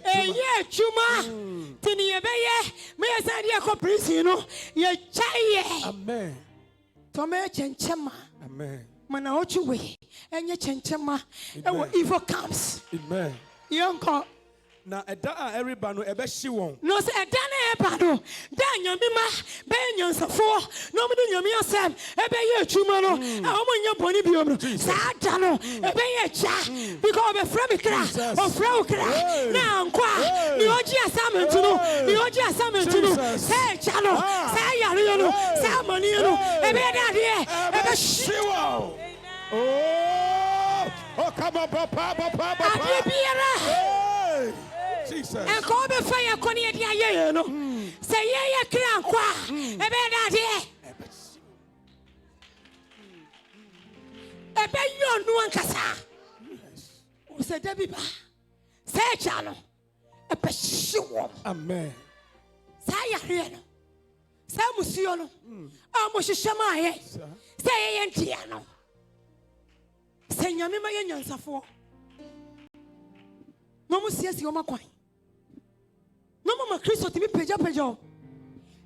eye chuma tini ye beye me yesa de akọ prison no ye chair amen to me chenchema amen mana ochuwe enye chenchema e wo evil comes amen yonko na eda a everybody no ebe hye won no se eda na eba no da nyame ma be nyansafo no mu nyame asem ebe ye atuma no a omo nya boni biom no sa da no ebe ye cha because be frame kra o frame kra na nkwa ni oji asamentu no ni oji asamentu no se cha no se yare no se mani no ebe da de ebe hye won oh come on papa Jesus. And call me fire, Connie, no. Say, yeah, crank, a bed a bed you no one cassa. Who said, Debbie, say, Channel, a pursuit. Amen. Say, say, Monsieur, almost a shama, say, Antiano. Say, Yamima Yansafo. No more sees your macquine. No more Christo to be pejo.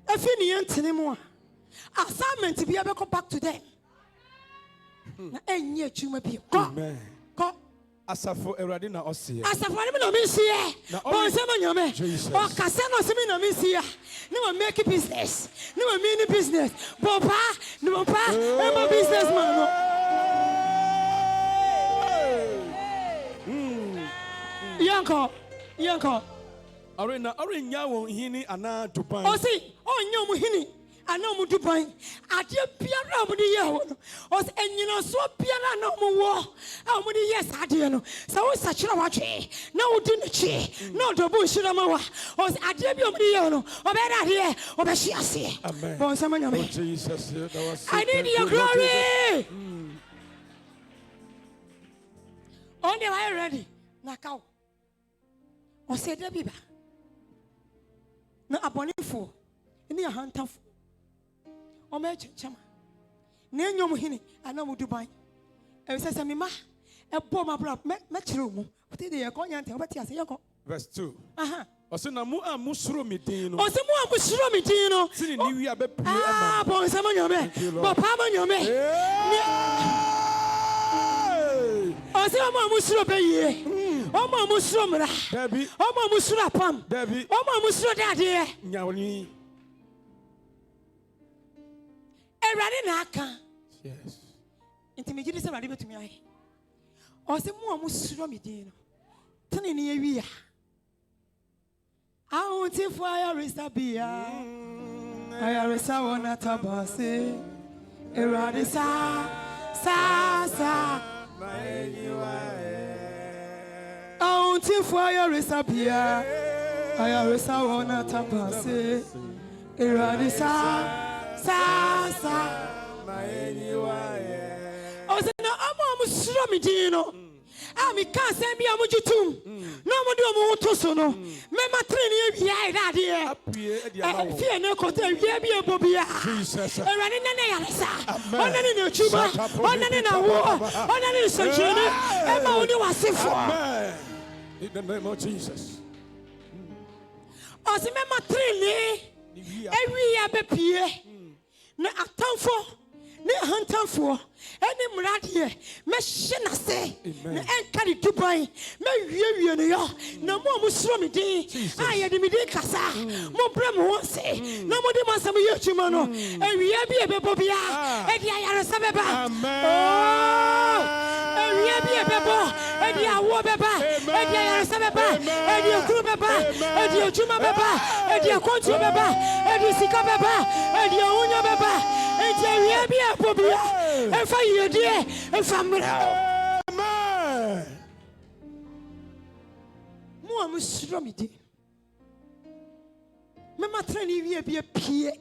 A finiant anymore. Assignment to be able to go back to them. And yet you may be. Amen. Asafo Eradina Osia. Asafo no miss here. Oh, some of Jesus. Oh, Cassano Semino miss here. No make business. No mini business. Papa, no papa, I'm a businessman. Yanko. Arena won hini ana Dubai. Oh, see, oh, no, hini. I know mu Dubai. Adia piara mu di ye ho. Os enyina so piara na mu wo. A mu di yes adia no. Sa wo sachira watwe. Na wo di nechi. Na do bu shira ma wa. Os adia bi mu di ye no. Obeda de, obeshi ase. Amen. Bon sama nyame. Oh Jesus, that was I need your glory. On the way ready. Nakao. O se de biba. Na abonifo. Ni ahantafo. O me chenchama. Na enyom hini ana mu Dubai. E se se me ma e bo ma bra me kire mu. O te de ye ko nyante obeti ase ye ko. Verse 2. Aha. O se na mu amusuro mi din no. O se mu amusuro mi din no. Sini ni wi abepie ama. Ah, bon se ma nyome. Bo pa ma nyome. O se mu amusuro be ye. Omo amusuro mra. Debi. Omo amusuro apam. Debi. Omo amusuro dade. Nyawni. Erade na aka. Yes. Inti me gidi se erade betumi aye. O se mu amusuro mi din no. Tane ne yewia. Ahunti fo ayaresa bia. Ayaresa wona tabase. Erade sa. Ahunti fo ayaresa bia. Ayaresa wona tabase. Erade sa. O se na amo amusuro mi din no. Ami kan se bia mo jitum. No mo do mo to so no. Me matreni e bia e dade e. Apie e dia mawo. Fie ne ko te bia bia bo bia. Jesus. Erani na na yaresa. Onani na chuma. Onani na wo. Onani sanjene. E ma oni wasefo. Amen. In the name of Jesus. Osimema trini. Every year be pie. Na atamfo. Ne hantamfo. Eni mradie. Me shena se. Na enkari Dubai. Me wie no yo. Na mo musro me din. Aye de me din kasa. Mo brem ho se. Na mo de masam ye chuma no. Ewie bi ebebo bia. E di ayaresa beba. Oh! Ewie bi ebebo. E di awo beba. E di ayaresa beba. E di okuru beba. E di ochuma beba. E di akontu beba. E di sika beba. E di onya beba. E di ewie bi ebebo bia. If I hear dear, if I'm amen. More musromity. Mamma Trani be a peer.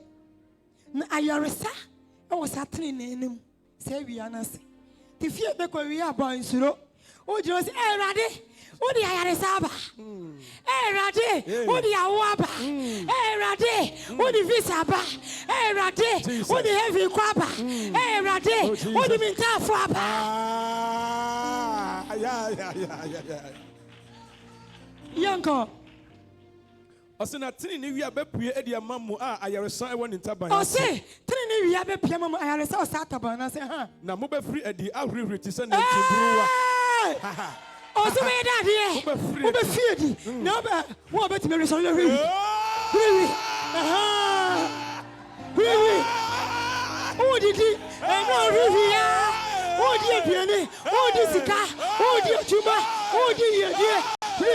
Ayaresa, I was happening in him. Say we are not. The fear back where we are born, Suro. Oh, just a raddy. Oh, the Ayaresa. Eh, raddy. Oh, the Awaba. Eh, raddy. Oh, the Visaba. Eh, raddy. Oh, the heavy quaba. Eh, raddy. Oh, the Minta Faba. Yeah. Yanko. Osina tini ni wi abepue e dia mamu a ayaresa e woni ntaban. O se tini ni wi abepue mamu ayaresa o sa taban na se ha. Na mo be free edi ahurihuri ti se na ntibruwa. O se me da de. O be free edi. Na ba wo be ti me reso le free. Free. Aha. Free. O didi. E no free ya. O di aduane. O di sika. O di ochuma. O di yedie. Free.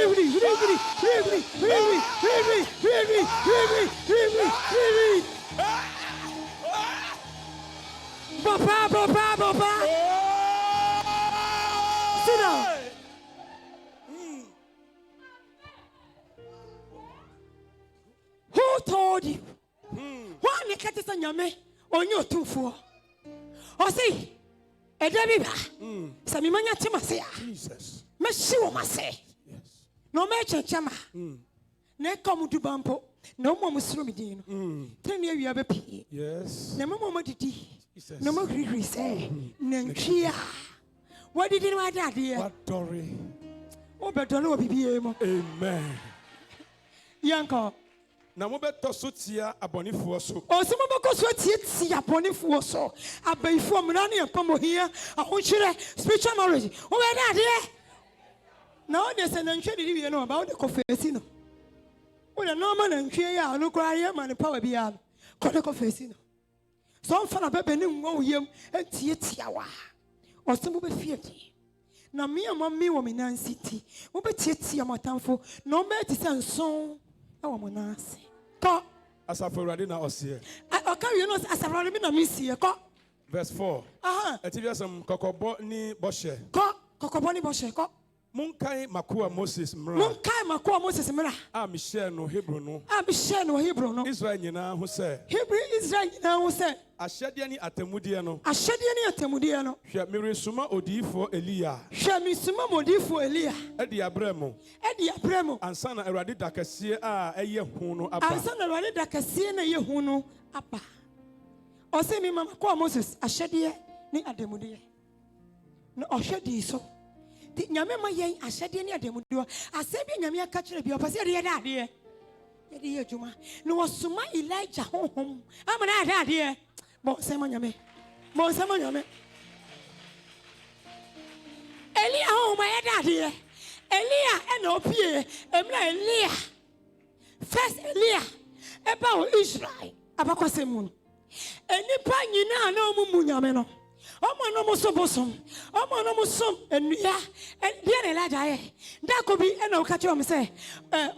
Papa. Sit down. Who told you? Why you can't say nyame on your two for? O say, e debi ba. Sami manya timase ya. Jesus. Me shi wo mase. No me chama. Na come to bampo. No mo musro mi din no. Tani awia be pie. Yes. Na mo didi. No mo hiri say. Na ntwia. What did you want ade? What story? O be dole o bibie mo. Amen. Yanko. Na mo be to so tia abonifo so. O se mo be ko so tia abonifo so. Abaifo mra na empamo hia. Ahonchire spiritual marriage. O be ade. Now there's an untreated you know about the confessino. When a normal and clear, no cry, man, power beyond. Call a confessino. Some fun of a penny won't yam and Tiawa. Or some will be feared. Now, me and mommy woman in city. Will be Tia Matanfo. No matter send song. I want to say. Call as a for Radina or see. I carry you as a Radina miss here. Verse 4. Ativias some cocobo ni boshe. Cocoboni boshe. Munkai makua Moses mra. Michelle no Hebrew no. Israel nyina ho se. Israel nyina ho se. Ahyade ni atemudie no. Hwe miresuma odiyifo Elia. Edi abramo. Ansa na Awurade dakase a eye hu no aba. O se mi mama kwa Moses ahyade ni atemudie. No ohwadi so. Nyame ma yen ahyade ne ademudo asebi nyame aka kire bi opase de ade ye de adwuma no wasoma Elijah honhom amana ade bo sema nyame Elia honhom ya ade Elia ena opie emra Elia first Elia eba o Israel abakwasemu enipa nyina na omumu nyame no Omo no musobosom. Omo no musom enua. Dia na Elijah ye. Da ko bi ena okache o me say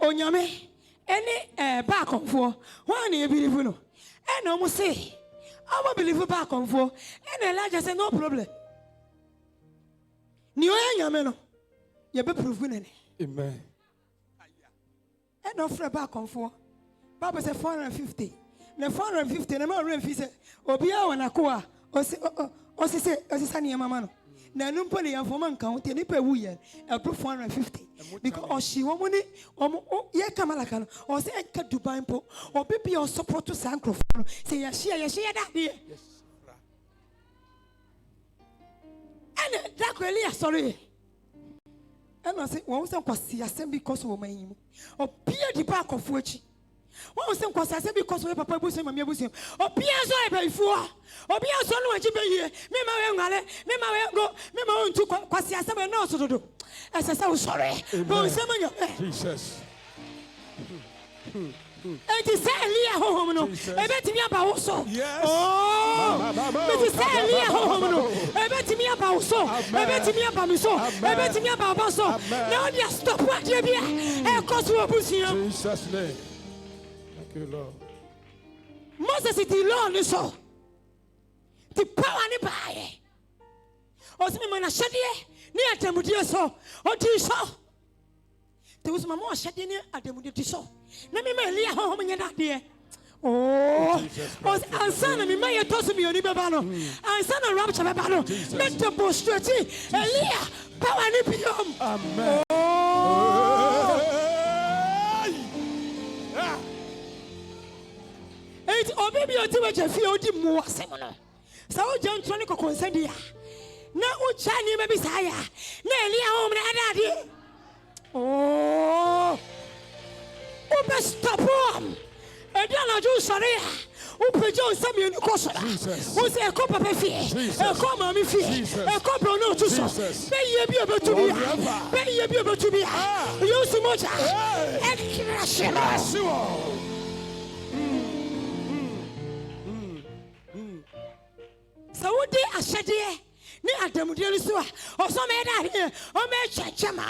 onyame eni ba konfo. Who na e believe no. Ena omo say omo believe ba konfo. Ena Elijah say no problem. Ni o nyame no. Ye be prove ne. Amen. Ena ofre ba konfo. Bible say 450. Na 450 na ma remfi say obi a wona ko a o se ni mama no na numpo ne yafoma nka ho te ni pa wuye e pro 450 because she womuni ye kamalaka no o se enka Dubai mpo obibi o support to sankrofo no se ya share da de ene da ko Elia sorry ene o se won se kwasi asem because wo manyimu o bia di ba akofo achi What was some cause I said because we papa bush and my bush. Oh, Piazza, I pay for. Oh, Piazza, no, I be here. Me, my go, me, my own two quasia, some knows to do. As I said, sorry. Jesus. And to say, Leah Homono, I bet me about so. Yes. Oh, but to say, Leah Homono, I bet me about so. I bet me about so. I bet me about so. Now, just stop what you be. And cause you are pushing. Jesus' name. Thank you, Lord. Moses is the Lord, so the power in the body. Or some man, I said, near Temutia so, or Tisha. There was my more shedding at the Mudiso. Let me lay home in that dear. Oh, and son of me, may toss me on the Babano, and son of Rapture Babano, let the bush stretchy, Elia, power and beyond. Amen. It's or maybe you're too much a few more seminar. So, John Tronico consent here. Now, Chani may be Saya, Nelia home and daddy. Oh, Uber stop him. And then I do sorry. Uber John Samuel Costa. Who's a cup of a fee? A common fee. A cup of no to say. May you be able to be. May you be able to be. You so much. And crash it. So what they are said here. Ni Adam Delisua, or some other here, or Major Chama,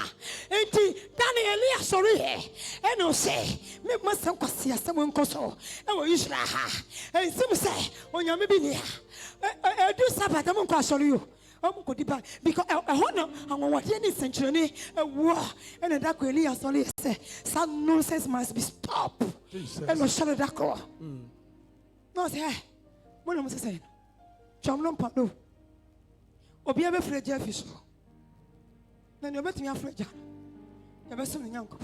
and Daniel, sorry, and no say, me must have see someone coso, and we usually ha, and some say, when you're maybe near, I do Sabbath, I won't call you. Because I honor and what any century, a war, and a dark really as only say, some nonsense must be stopped. And no shadow dark. No, say, what am I saying? Chamlon Pado. Obi ebe freja afiso na ne obetumi afreja ya beso ne nyanko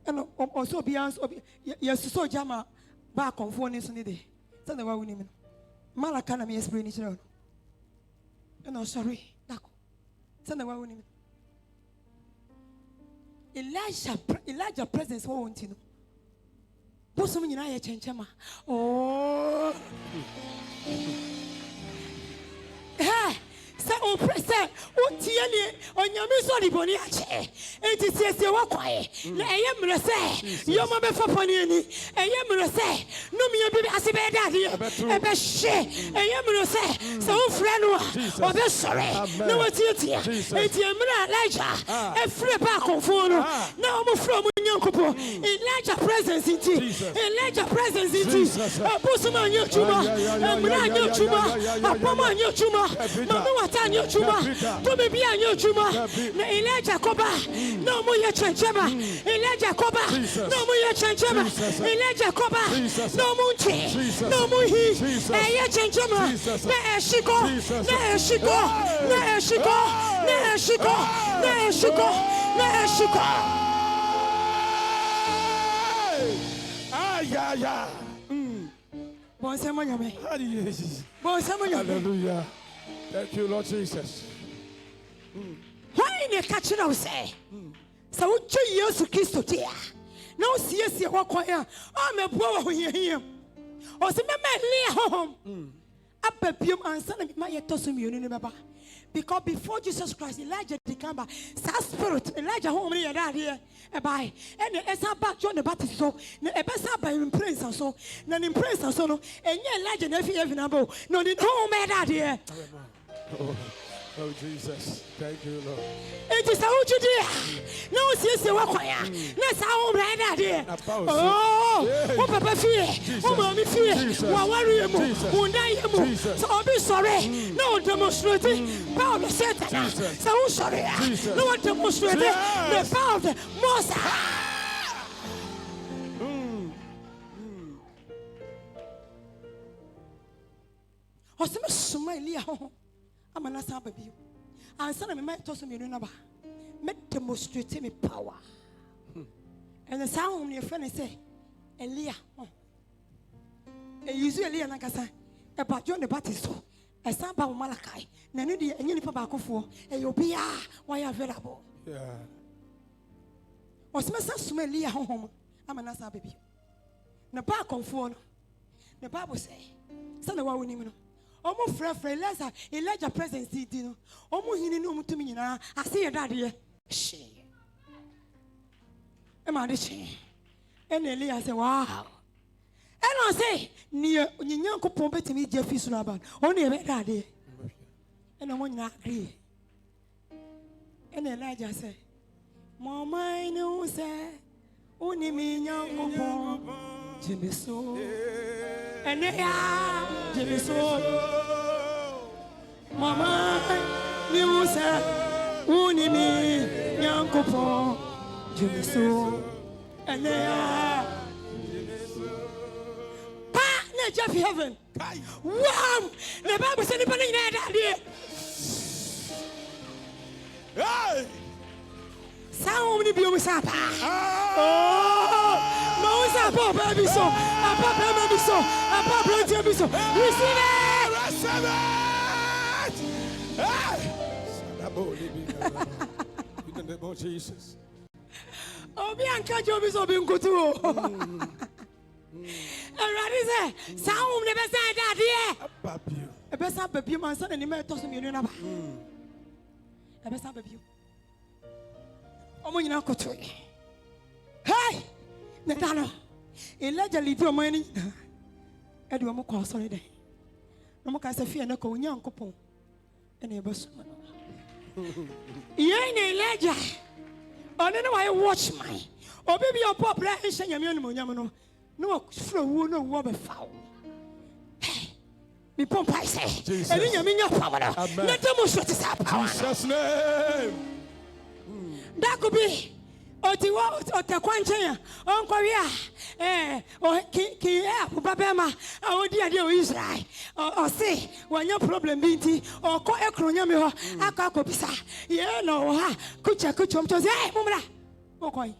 eno oso obi yesuso jama ba konfo ne so ne de se na wa wuni mi malaka na me explain ni chiro eno sorry dako se na wa wuni mi Elijah presence wo wonti no boso mi nyina ye chenchema oh hey say o prese o tie ni onyame so liboni ache enti siesie wa kwae na eye mre se yo ma be fapani ani eye mre se no mi bi ase be dade e be hye eye mre se so o frɛ no o be sore na wa tie enti mre Elijah e frɛ ba konfo no na o mo frɛ mo nyankopo Elijah presence inti Elijah presence inti abusuma nyachuma mre nyachuma apoma nyachuma mama Tanya Chuma, to be a new Chuma, Elijah Koba, no more Chanchema, Elijah Koba, no more Chanchema, Elijah Koba, no Munchi, no Muhi, a Chanchema, there she go, there she go, there she go, there she go, there she go, there she go. Ah, yeah. Bon, c'est mon yame. Bon, c'est mon yame. Hallelujah. Thank you, Lord Jesus. Why in a catch now say? So, what you use to kiss to tear? No, see, walk on here. I'm a boy when you hear. Or some man home. Up a pure and son of my tossum you because before Jesus Christ, Elijah became a spirit. Elijah home near that here. By and as about John the Baptist, so a best by in praise and so, none in praise and so, and yet Elijah never even know. No, the home made that here. Oh, Jesus. Thank you, Lord. It is how you do. No, sister, what I am. That's how I'm right here. Oh, what Papa fear. Oh, Mommy fear. What worry you? Who die you? So I'll be sorry. No demonstrating. Power of Satan. So sorry. No one demonstrating. The power of the Moses. Oh, some smile. I'm an answer baby. And son of me might toss me in another. Make demonstrate me power. And the sound of your friend say, Elia. You see Elia Nakasa about John the Baptist. A sample of Malachi. Nanudi and Unipa Bakofo. And you'll be why available. Yeah. Or some Elia home. I'm an answer baby. na ba konfo no the Bible say sana wa woni no omo frefre Elijah presence di no omo hini no mutumi nyina ase ye dade she e ma de she en Elias say wow and say near Nyankopon betimi je fi so aba oni e be dade and omo nyina agree and Elijah say mama no say oni mi Nyankopon Jimmy so and ya Jimmy so mama ni say oni mi Nyankopon Jimmy so and ya pa na Jeff heaven wow the Bible say ni pa ni na dade hey sound ni bi o sa pa oh no sa pa baby so apa baby so apa brother baby so receive it in the name of Jesus obi anka jo bi so bi nkutu o already say sound ni be say dade babio e be sa babio man so ni me to so mi na ba e be sa babio omo nyina koto hey netano Elijah lead your money e do mo ko so le den no mo ka se fie na ko Nyankopon e na e be so ye ni Elijah oni na why watch my obi bi opo bra e hye nyame onimo nyam no no fro wu no wo be fa mi pompa ise e ni nyame nya pa na na demo so ti sa pa Jesus name that could be otiwa otakwanchen onkori a ki ababema awodi ade o Israel o se wanya problem bi nti okọ ekronya me ho akakopisa ye no ha kucha mcho se mumra okoi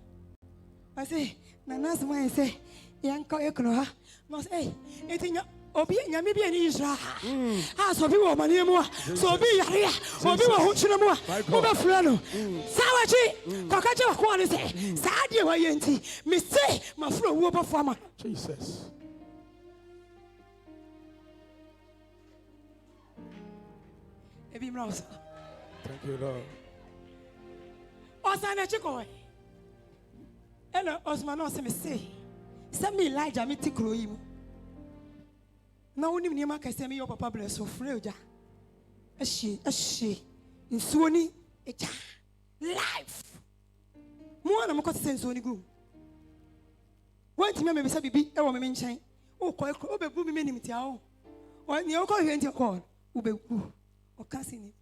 I say na nas mo say yanko ekro ha no say etinya obi nyame bi ani Israel ha so bi wo mane mu so bi yare obi wo ho kyerɛ mu a wo ba fura no sawachi kwakache wako ne se saade wa yenti me se mafura wo ba fama Jesus ebi mrausa thank you Lord osana chiko ela osmano se me se me Elijah me tikro yi mu na wonim niam aka se me your papa bless so free oja ahye nsuo ni eja life mo na mo ko se nsuo ni gu wanti me se bibi e wo me nchen o ko o be bu me nim tia o ni o ko hwe nti ko o be gu o ka se ni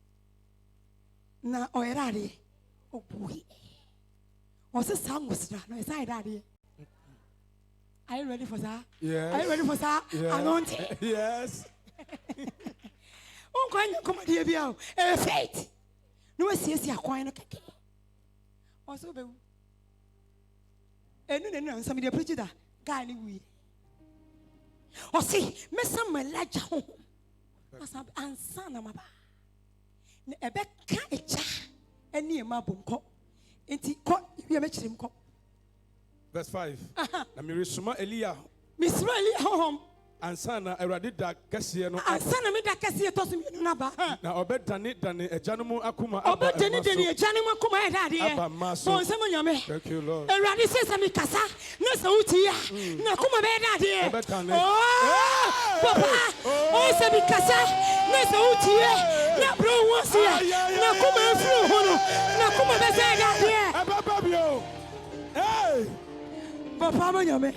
na o erade o buhi o se sangosra no e sai dade. Are you ready for that? Yes. Are you ready for that? Anointing. Yes. On coin come here be out. Faith. No see akwan no keke. Also be. No some dey preach that guy ni we. O see, me some Elijah home. Asa ansa na maba. Na ebe ka echa eni e mabom ko. Enti ko ye me chirim ko. Verse 5. Na mirisuma Elia. Misra Elia home. Ansana erade da kese no. Ansana me da kese to so mi na ba. Na obedane ejanumu akuma aba. Obedane ejanumu akuma e dade e. Bon se mo nyame. Thank you Lord. Erade se mi kasa na se uti ya. Na akuma be dade e. Oh! Papa. Oh se mi kasa na se uti e. Na bro wonsi ya. Na akuma efru ho no. Na akuma be se dade e. Papa bio. Hey! Papa mo nyame.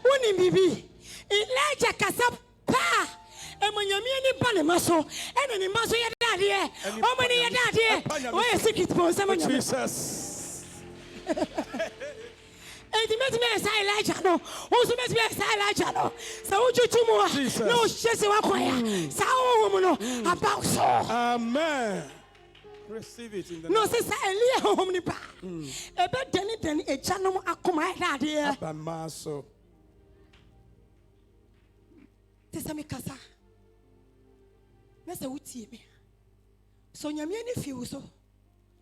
Woni bibi Elijah kasapa emonyame ni ba ne maso ene ni maso ye dade e o mo ni ye dade e o ye secret po se mo nyame Jesus Enti me say Elijah no o so me say Elijah no sa o chuchu mu a no shese wa kwaya sa o mu no about so amen. Receive it in the no sister Elia home ni pa ebe deni ejanom akoma dade e abamaso tesa me kasa na se wutie me so nyame ani fiu so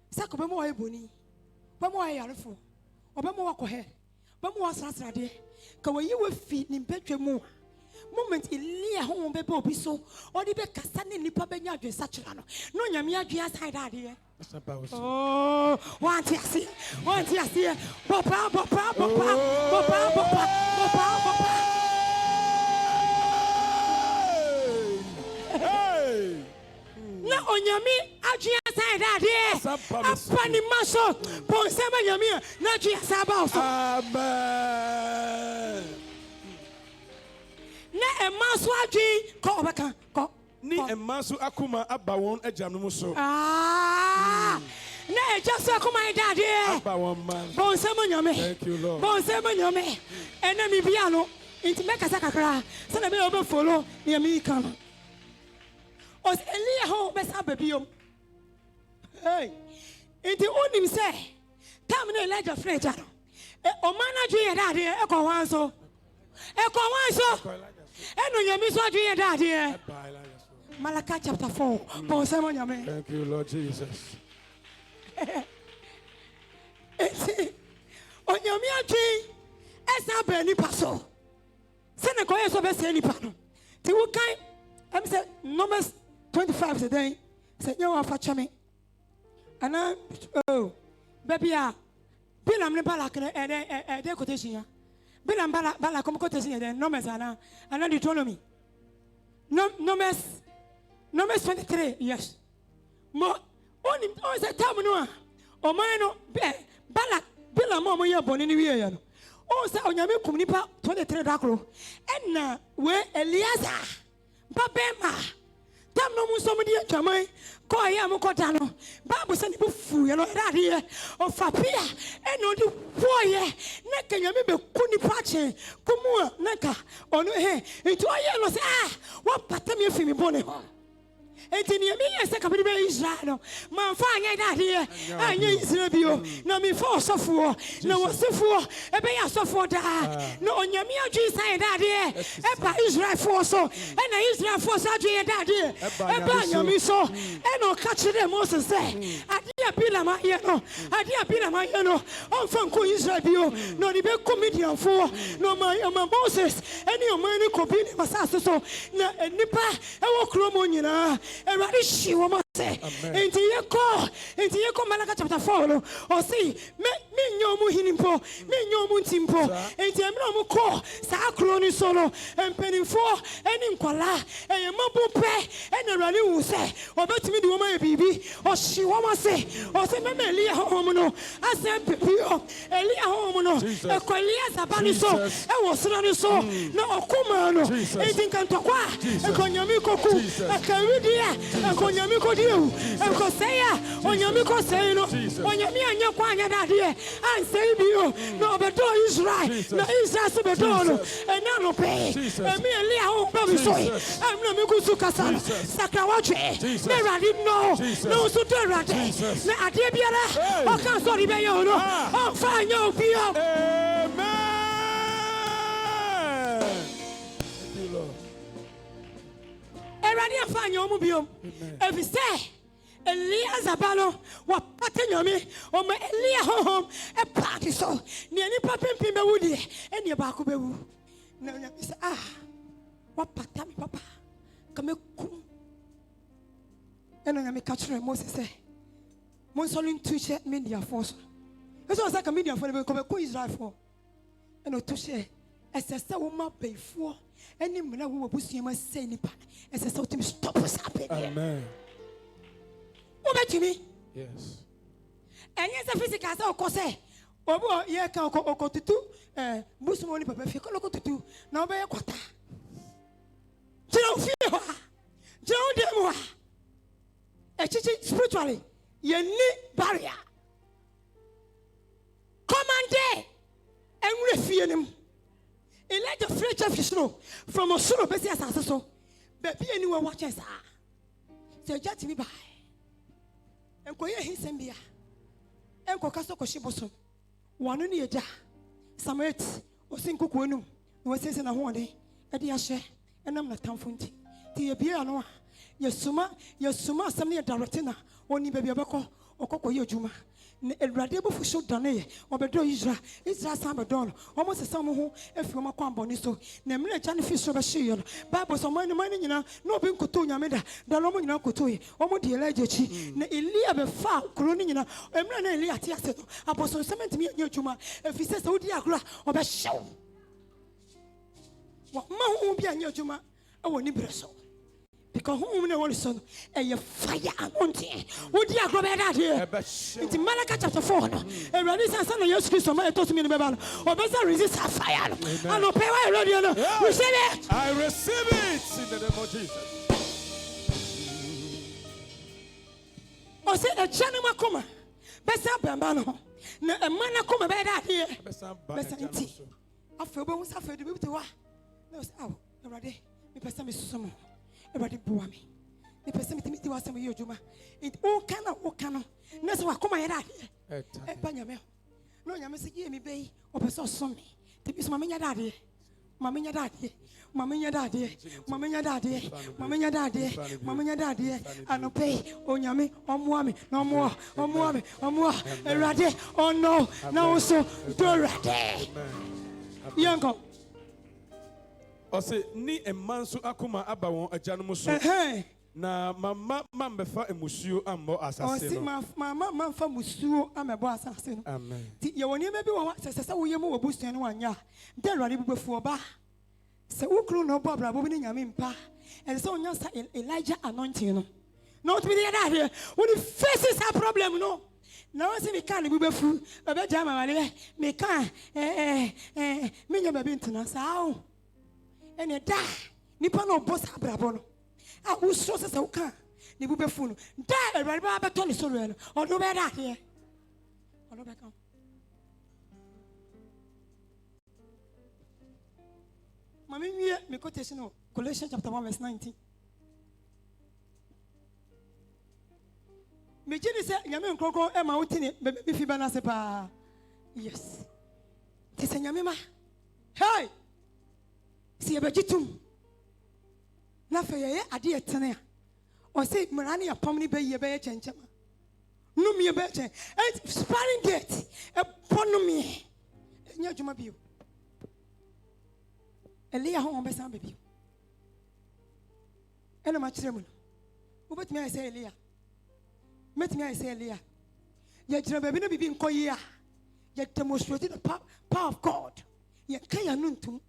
sa ko be mo wa eboni Bamo ayarefo. Obamo wakohe. Bamo wasrasrade. Ka wayi we fi ni mpetwe mu. Moment Elia home bebe obi so. Odi be kasa ne nipa benya adwen sachira no. No nyame adwen aside ade. Oh, want to see. Papa. Na onyami adwen aside ade. Apani maso. Ponsema nyami na adwen asaba oso. Amen. Na emaso adwen ko obeka ko. Ni emaso akuma aba won agam no so. Na ejaso akuma idade. Aba won man. Ponsema nyami. Thank you, Lord. Ponsema nyami. Ena mi bia no. Inti meka sakakra. Se na be obe follow nyami kan. Os Elia ho be sa babiom. Hey. Inti onim se tam na Elijah freja no. O man adwen idade e ko wanso. Eno nyami so adwen idade. Malachi chapter 4. Thank you, Lord Jesus. Onyami adwen esa ba ni paso. Se na ko yeso be se ni pa no. Ti wo kan am say Numbers 25 today. Se nyawa fa chame. Ana baby a Bilam ne Balak ne de quotation ya. Bilam Balak comme quotation de Numbers ana Deuteronomy. Numbers 23, yes. Mo oni on se tam no o man no Balak Bilam mo ye boni ni wie ya no. O se onyame kum nipa 23 dakro. Enna we Eliezer babema tam no mu so mo di atwaman ko ya mo kota no Bible se ni bu fu ye no rade o fapia eno di woye na kanyame be kunipa che kumu na ka ono enti oye no se wa patam afimi bone ho enti ni emi se ka bi be Israel no man fa anya dade anya Israel bio na mi fa osofo na wosefo e be ya sofo da na onyame adwi sai dade e ba Israel fo so e na Israel fo so adwi dade e ba nyame so e no ka kire Moses se ade abila ma ye no on fa nko Israel bio no ni be comedian fo no ma Moses eni o man ni ko bi ni masase so na nipa e wo kromo nyina Everybody she woman say. Enti yeko Malachi chapter 4 no. O see me nyomu hinimpo, me nyomu ntimpo. Enti emra mu ko sa akro ni so no. Empenimfo eni nkwala, mabu pe eni Awurade wu se. Obetimi di woman e bibi. O she woman say. O say me Elia home no. Asem pepio. Elia home no. E ko Elia zabani so. E wo soro ni so. Na okuma no. Enti nkantokwa. E ko nyami koku. E ka widia. Onyami ko diu enko seya onyami ko sey no onyami anya kwa anya dade an sey bio no obedo Israel na Israel so bedo no ena no pe emi Elia ho ba bi so am na mi kusu kasa sakrawache me radi no so to radi na ade biara o kan so ri be yo no o fa anya obi o amen. Eradi afanya omu biom. Ebi se Elia zabalo wa pate nyame o ma Elia hom e party so ni ani papem be wudi e ni ba ko be wu. Na nyame se wa pata mi papa kame kum. E na nyame ka kire Moses se mon solin tuche media force. Eso sa ka media for be ko Israel for. E no tuche esese wo ma beifo eni mna wo busuema sei nipa esese wo tim stop us happen. Amen. Wo betimi? Yes. Enye se physical sa okose obo ye ka okotutu busumo ni papa fi ko okotutu na obe ye kwata. Jira fi ho. Jira wo dem ho. Echichi spiritually ye ni barrier. Commande enwure fie nim. Elijah Fletcher Fishno from Osuro Bessie Assassin. Baby, anyone watches. Say, just me by. And Koya Hisembia. And Kokaso Koshiboso. One on the Samet or Sinko Quenu. No says in a one at the Ashe. And I'm not town funti. The Abiano. Your summa, something directina. Only baby Bako or Koko Yojuma. Awurade bo fo dane obedo Israel san bedon almost the same ho efi ma kwa mboni so na mle cha ne fi so be hye no Bible so man nyina na obi nkoto nyame da no mo nyina koto ye omo de Elijah chi na Elia be fa kuro ni nyina emle na Elia te ase no apostle cement mi anya adwuma efi se odi akura obe hyew wa ma ho bi anya adwuma e woni breso because who know what is son a fire anointing. Would you go back here? It's Malachi chapter 4. A release and son of Jesus Christ, my told me in the Bible, or better resist a fire. I know pay my radio. Receive it. I receive it in the name of Jesus. Or say a channel coma. Best up Bambano. A man come back here. Best I feel bones after the baby to what? No, oh, already. Me person is some. Everybody boa me. The person me was some Juma. It all can. That's why come here. Panyame. No, Yamasi gave me bay or person some me. Take this mamma daddy. Mamma daddy. Mamma daddy. Mamma daddy. Mamma daddy. Mamma daddy. I no pay. Oh, Yami. No more. Ready. Oh, no. Now so. Do ready. Yango. Ose ni emanso akoma aba won agya no so na mama mambefa emusuo ambo asase no mama mamfa musuo amebo asase no amen ti ye woni ma bi wo sese wo ye mo wo busuan no wanya de Awurade bubefu oba se ukru no bo abrabo bi ni nyame mpa e se onya sa Elijah anointing no no to be there that when he faces a problem no na won se me kan bubefu baba jama wale me kan me nya baby ntena sa ene da nipa no boss abrabo no a wo so se wo kan ne bu befu no da Awurade ba beto ne so re no odo be da here odo be kan mami wie me quotation no Colossians chapter 1 verse 19 me jini se nyame nkronkron e ma wuti ne be fi ba na se pa yes ti se nyame ma hey si ebejitum na fe ye ade etene a o se mra ne apam ne be ye be ye chenchema no me be chen sparring gate e ponu me nya djuma bio Elia ho be san be bio ena ma kire mu no wo betimi ay say Elia metimi ay say Elia ye kire be bi no bibi nkoyi a ye demonstrate the power of God ye kan ya nuntum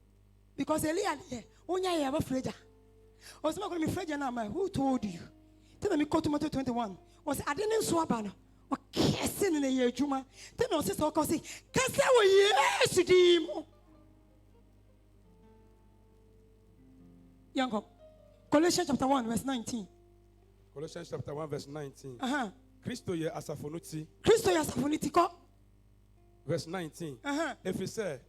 because Elia there onya ye ba freja o se ma ko me freja na ma who told you tell me go to Matthew 21 was adene so aba no o kese ne ye adwuma tell no se so ko se kase wo Yesu di mo yango Colossians chapter 1 verse 19 Colossians chapter 1 verse 19 Christo ye asafonuti ko verse 19 Efise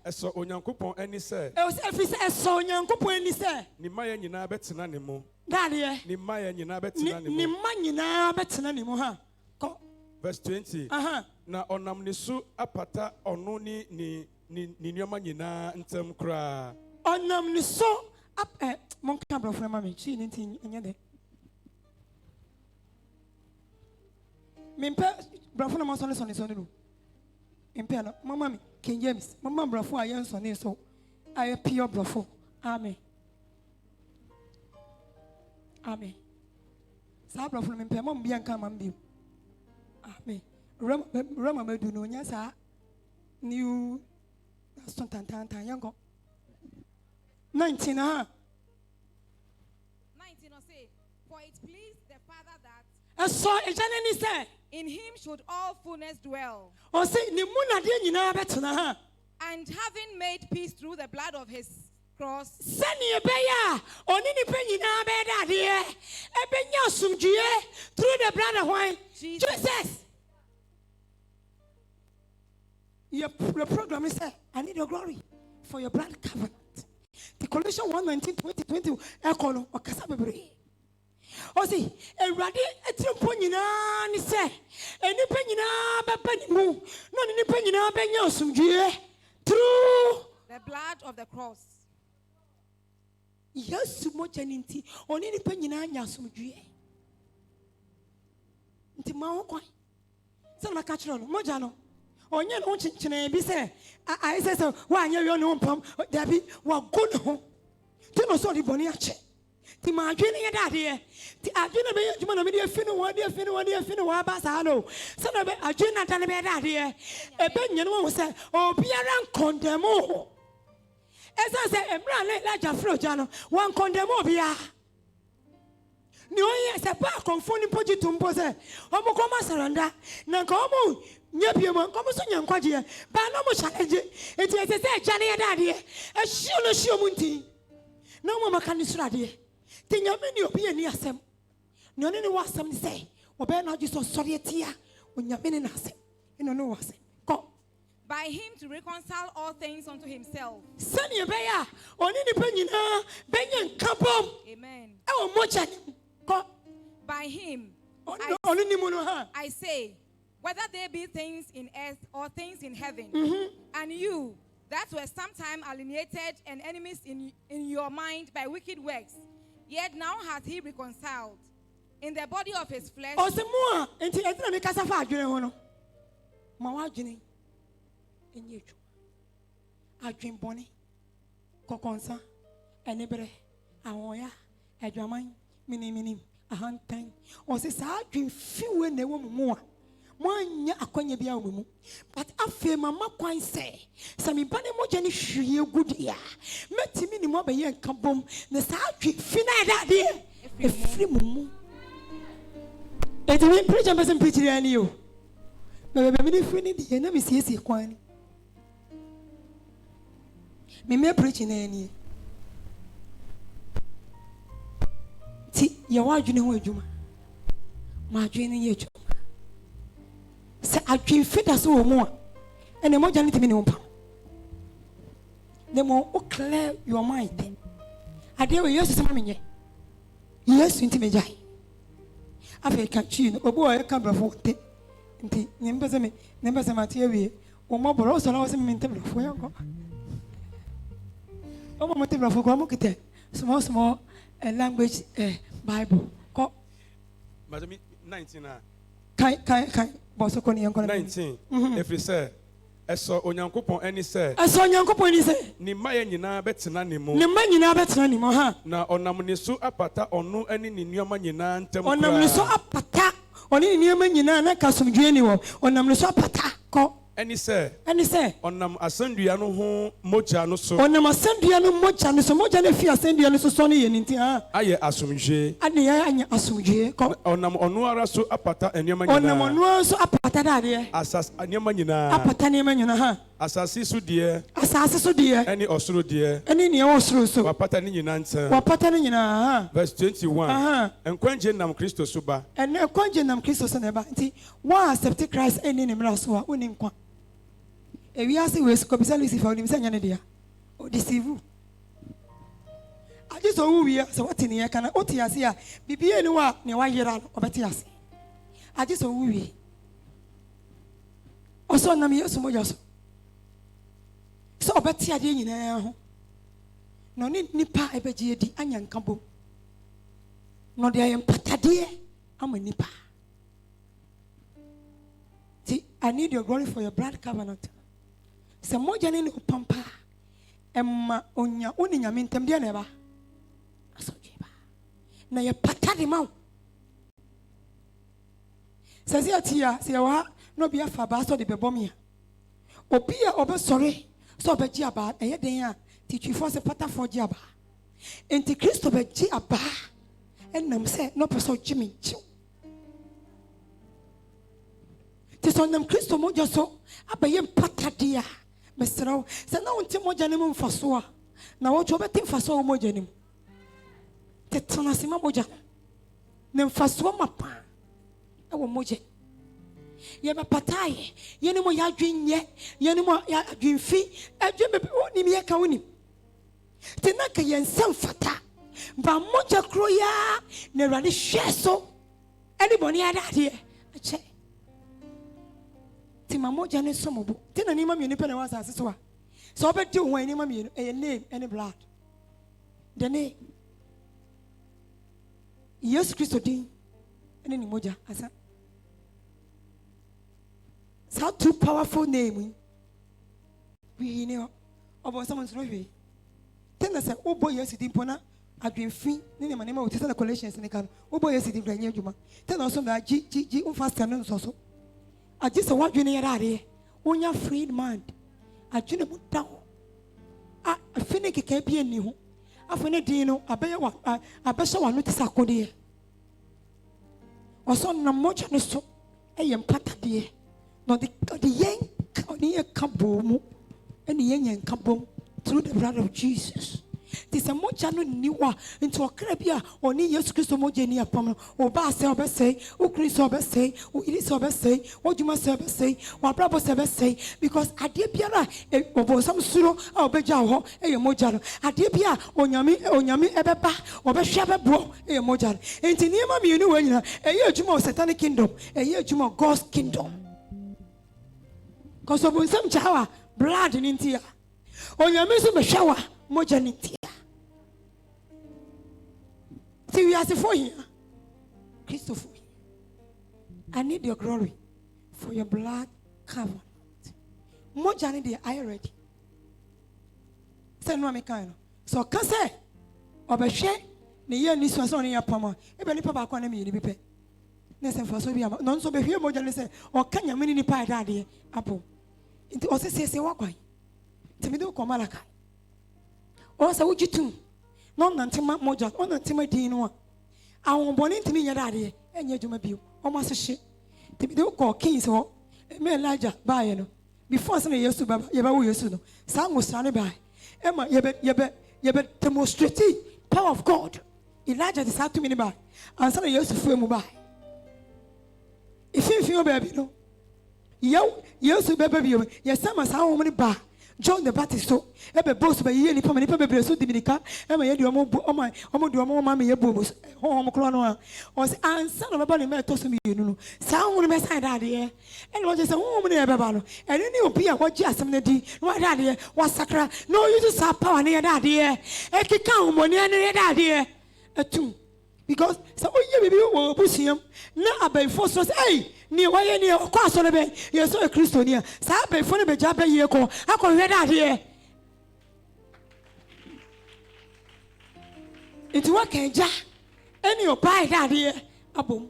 eso onyankopon ani se Efise eso onyankopon ani se ni maye nyina betena ne mu dade ni maye nyina betena ne mu ni ma nyina betena ne mu ha ko verse 20 na onam ne su apata ono ni nyoma nyina ntem kra onam ne so mon ka bro for mama chi ni tin enya de mimpe bro for na so no mpe no mama mi King James mama bro for ayen so ne so aye pure bro for amen sa bro for mpe mom bia nka mam bi amen rama medu no nya sa new aston tan yango 19 or say, for it pleased the Father that so in him should all fullness dwell. Or say and having made peace through the blood of his cross. Through the blood of wine. Jesus. Your program is I need your glory for your blood covenant. The Colossians 1:19-20 echo no okasa bebre o si ewrade etimpo nyina ni se enipa nyina beba ni mu no ni nipa nyina benya osumdue through the blood of the cross. Yesu mo chaninti oni nipa nyina nya osumdue nti ma ho kwan Some a catch on Mojano. On your own chin, be say, I say so. Why you're your own pump, Debbie, what good home. Tino so the boniache. The margin in that here. The Arjuna be a media fin one dear fin one dear fin one basano. Son of a Arjuna tell me that here. A benyon was said, oh, be around condemn. As I say, Emran like a frojano, one condemn bia. No, yes, a park on phone put to impose. Omocoma surrender. Nancomo, Yapium, Comoson and Quadia, but no more challenge. It is a say, Johnny and Daddy, a shoe munti. No more can you study. Think your menu be near some. No, no, what some say. Or better not just so sorry when you're in us. You don't know what's go. By him to reconcile all things unto himself. Send your bear, or any penny, Benyan Campbell. Amen. Oh, much go. By him, I say, whether there be things in earth or things in heaven, and you that were sometime alienated and enemies in your mind by wicked works, yet now hath he reconciled in the body of his flesh. Oh, some more. Until I make us a fire. Mawajini. In you. I dream bonny. Coconsa. And Ebre. Awoya. A dramine. Minim. A hunt time. Or says I dream few when they were more. One ya akonya bia omu. But afi mama kwan say. Sami bane mo jani hwie good ya. Metimi ni mo be ye nkabom. Na sa dream fina da de. Efri mumu. Eti preacher person preach ani yo. Bebe me ni fini di na me siesie kwan. Me preach na ani. Ti ya wadwene ho adwuma. Ma adwene ye adwuma. Se adwene fida so wo mu a. Ene mo jani timi ni wo pa. The more clear your mind. Ade we yesu se ma menye. Yesu ntimi jai. Afi ka chi no obo o ka brafo te. Nti nyembese ma tie wie. O mo boro so na wo se me ntem brafo ya ko. O mo ntem brafo ko mo kite. Small language Bible. Ko Madam 19 kai boso ko ni yanko 19. If you say eso onyankopon ani say. Eso onyankopon ani say. Ni maye nyina betena ne mu. Ni ma nyina betena ne mu ha. Na onam ne so apata ono ani ne nneoma nyina ntem kra. Onam ne so apata. Oni ne nneoma nyina na kasomdwe ni wo. Onam ne so apata. Ko Any say, onam asandua no ho moja no so. Onam asandua no moja no so. Moja na fi asandua no so so ne yenti ha. Aye asomdwe. Ade ya anya asomdwe. Ko onam onu ara so apata enema nyina. Onam onu ara so apata da de. Asas enema nyina. Apata enema nyina ha. Asase so de. Asase so de. Any osoro de. Any ne osoro so. Wapata ne nyina ntse. Wapata ne nyina ha. Verse 21. Enkwanje nam Kristo so ba. Ene enkwanje nam Kristo so ne ba. Nti wa accept Christ eni ne mra so a oni nkwa. We are saying we scopisa Lucifer on himself and dia. O deceive. I just so we are so what in here can otiase ya. Bibie ni wa ne wa yera obetiase. I just so we. Oso na me yesu moja so. So obeti ade nyina ho. No ni nipa ebeje edi anya nkabo. No de ayem patade ama nipa. See, I need your glory for your blood covenant. Se moja ni upampa emma onya oni nyame ntem de na ba asojwe ba na ye patade ma se atia se wa no bia fa ba so de bebom ya obi a obesore so obeji aba eye den a titwifo se patafo ji aba enti Kristo beji aba enam se no person jimi nchi ti so nam Kristo moja so abaye patade a mesraw se na wonte moja ne mu mfaso a na wo beti mfaso wo moja ne mu tetana sima moja ne mfaso mapa e wo moja ye be pataye ye ne mo ya dwenye ye ne mo ya dwenfi adwe be woni me ka woni te na ka ye nsem fata ba moja kro ya ne rade hwe so anybody adade ache Tima moja ne somobu. Tina ni mami nipa na wasa aseswa. So obedi ho ani mami e name any blood. The name Yesu Kristo din ene ni moja asa. So two powerful name. We know about someone's review. Then I said, oh boy, yes, it impona. I've been free. Name my name of the collections in the can. Oh boy, yes, it in Grand Juma. Then also that G fast and also. I just want you near that. When you're freed man, I didn't put down. I finish a campaign new. I finished Dino, I bear one, I bet so I notice a code. Or so no much on the soap. I am pata dear. No, the yank near Kaboom and the young Kaboom through the blood of Jesus. This a much newer into a crabia or near Jesus Christ homogenia pomo or bass or say, or Chris or say, or it is or say, what you must ever say, what Bravo ever say, because I did Piara or some suro or Bejaho, a mojaro. I did Pia or Yami Ebeba or Beshaba bro, a mojaro. And in Yama, you know, a year Jumo Satanic kingdom, a year Jumo God's kingdom. Because of some shower, blood in India. Or Yamisu shower, mojanity. See, we are for here. Christopher, I need your glory for your blood covenant. More journey there, I ready. Say no, me kind. So, can say, Obeshe, the year this was on your palm. Even if Papa can't me, be. Listen for so be a non so be here more than say, or can you mini pie daddy? Apple. It also says, walk away. Timido Komalaka. Also, would you too? Non until my moja, on until my dino. I won't born into me, your daddy, and yet you may be almost a shit. Timido call kings or me Elijah by you. Before some years to Yabu Yusuno, some was sunny by Emma Yebet demonstrative power of God. Elijah decided to me by, and some years to film by. If you feel baby, no. Yes, baby, yes, some as how many bar. John the Baptist, so every boss by yearly permanent paper, so Dominica, and my dear mammy, books, home clono, was and son of a body met to me, you know. Sound mess I daddy, and was just a woman ever, and then you appear what just some lady, what daddy, was sacra, no use of power near daddy, a kick count money near daddy, a two. Because so you will push him, not about force, hey. Near why near cross on the bed, you're so a Christian here. Sabe for the job a year call. How can read out here? It's what can ja any of buy that here. A boom.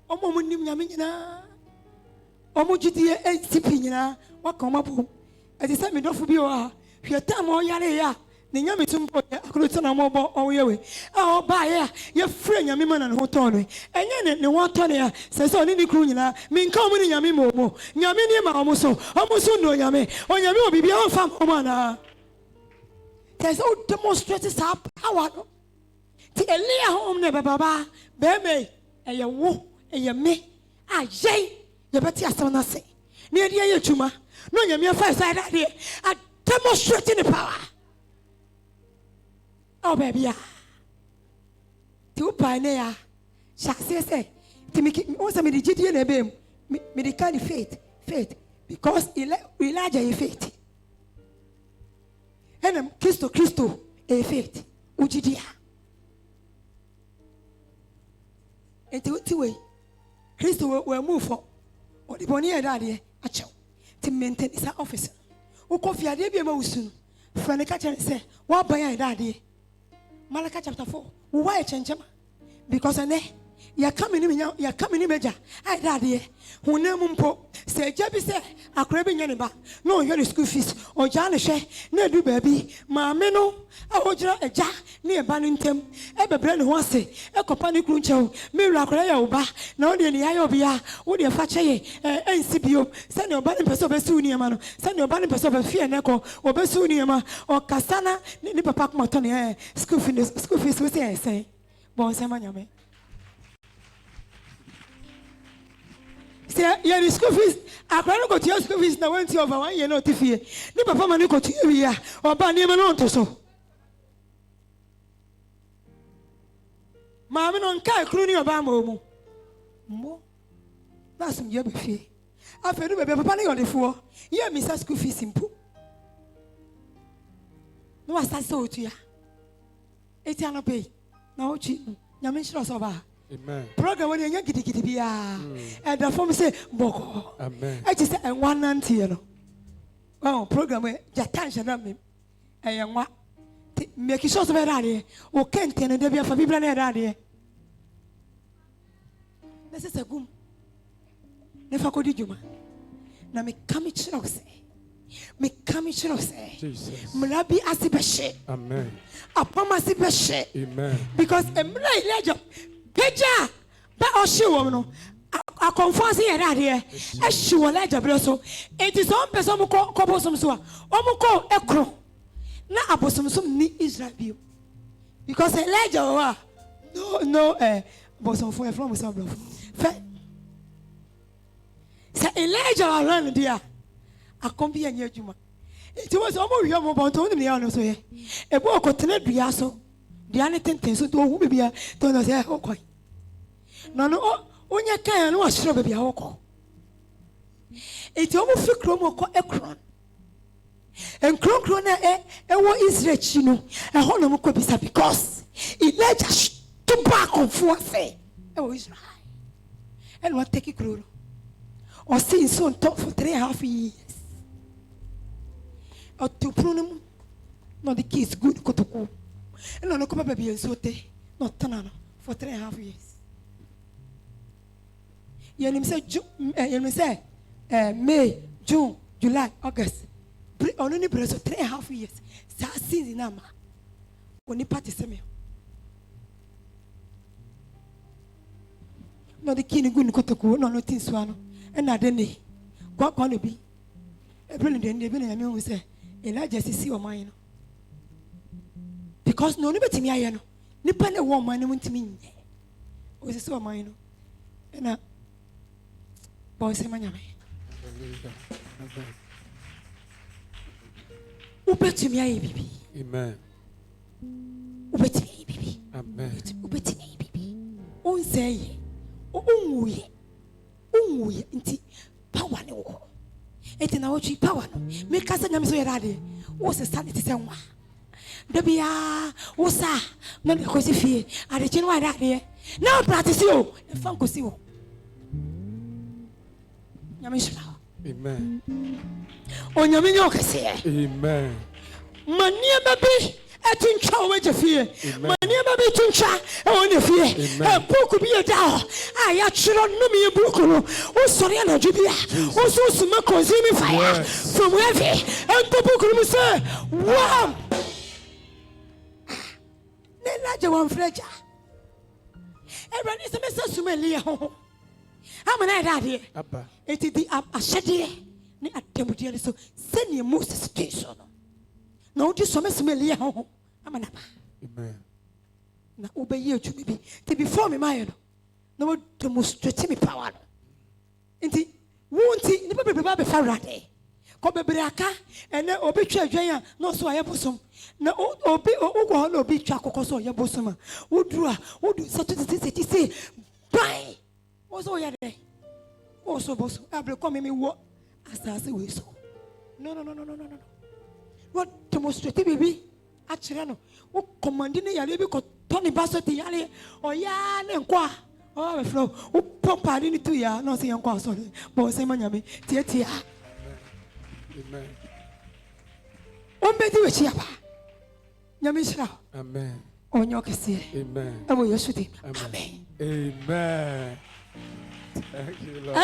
Omonim Yamina Omojiti and Sipina. What come up? At the same time, you your time or Yarea. The Yamitum Cruton mobile or your oh, buy your friend Yamiman and Hotone. And yet, the one Tonia says on any crunina, mean coming Yamimo, Yamini almost no Yame, or Yami will be beyond farm Omana. There's no demonstrated power. The Elia home never baba, Bebe, and your woo, and your me, I say, your Betty Astonasi. Near the Yachuma, no Yamia first side idea, a demonstrating the power. Oh, baby, two pioneer. Shall say, to make it also me the GTN a beam, me the kind of faith, because Elijah a faith. And Christo, a faith, Ujidia. And two way, Christo will move for, or the Bonnier daddy, a chow, to maintain his officer. O coffee, I did be a mouse soon. Frank Catcher say, what by a daddy? Malachi chapter 4. Why change him? Because I know you're coming in major. I daddy. Who name po say Jabby say a crabbing yaniba. No, you're school fees or Janisha. No, do baby. Mameno. I would draw a jar near Bannington. Ever brand one say a company cruncho. Miracle Oba. No, the Iobia. Would you fetch a NCPO? Send your banning person of Suniaman. Send your banning person of Fear Neco or Besuniama or Cassana. Nipper Park Montoni. School fees with say. Bon Samanyame. Say, you're school fees. I can't go to your school fees now. Went to over 1 year not to fear. Nipper Pamanico to you or Banyaman to so. Mamma non kai cruni obamo mo that's some year before after do baby papa on the floor yeah Mr. School fees simple no was that so to ya eti ano pay na ochi nyame shiro so ba Amen. Program when you get it be and the form say boko. Amen. I just say one nanti you know. Oh, program where Jatan shall me. I am what make sure so very o can't and there be a Biblia there. This is a goom. Never could you man. Now me come it should say. Me come it should say. Jesus. Mulabi asibeshe. Amen. Apama asibeshe. Amen. Because a mlay Peja, but I'll show you. I confess here that here. As she will let you so. It is on person who call some so. Omuko ekro. Na abosom some ni Israel view. Because Elijah no abosom for from some bluff. Say Elijah around there. I come be a near Juma. It was almost your mobile to me on so here. A book of Tened so. The only thing so to be a don't say okay. No, when you can, no, sure be a hoko. It's almost a chromo ekron. And crocrona what is rich, you know, a honor because Elijah stood back on 4 say. Oh, Israel. And what take it crew? Or seeing so on top for 3.5 years. Or to prunum, not the kids good kotoku. And no come baby and so not tanana for 3.5 years. You say May, June, July, August. Only press 3.5 years. Sa since nama. Oni party semi. No the king good kotoku no tin swano. And na deni. What can be? April den dey be na me say Elijah see o man no. Because no nobody me aye no. Nipa na wo man no ntimi nye. O se o man no. Na boy say manyame. Ubetumi aye bibi. Amen. Ubetumi aye bibi. Amen. Ubetumi aye bibi. On say onwuye. Onwuye nti power ne wo. Eti na wo twi power no. Me kasa nyame so yerade. Wo se sanity se nwa. Debia wosa na me kosi fie adechi no ada de na practice o e fa kosi wo nyame shira. Amen. O nyame nyo kase. Amen. Mania baby etuncha o je fie. Mania baby tuncha e won fie. E book bi e da a ya chiro no me book no o sori na djubia o so suma consume fire from heavy and book no say wow. Elijah one freja. Everybody say me say sumeli ho. How many that here? Abba. It is the ashede ni atemudi so send Moses station. No just some sumeli ho. Amana. Amen. Na obeye atumi bi. Te before me my no. No demonstrate me power. Inti wonti ni be be farade. Ko bebre aka ene obi twa adwan no so ayebosom. Na obi ogwo na obi twa akoko so ayebosom. Woduru a wodu satiti say bye. Oso ya de. Oso boso. Abre come me wo asase we so. No. What demonstrate baby? Akire no. Wo command ne yale bi ko Tony Basso ti yale. Oya ne nkwa. Oh me flow. Wo pompa ni tu ya no se nkwa so. Bo se manyame tie. Amen. Ombedi we chiapa. Nyame shira. Amen. Onyo kese. Amen. Abo Yesu di. Amen. Amen. Amen. Thank you, Lord.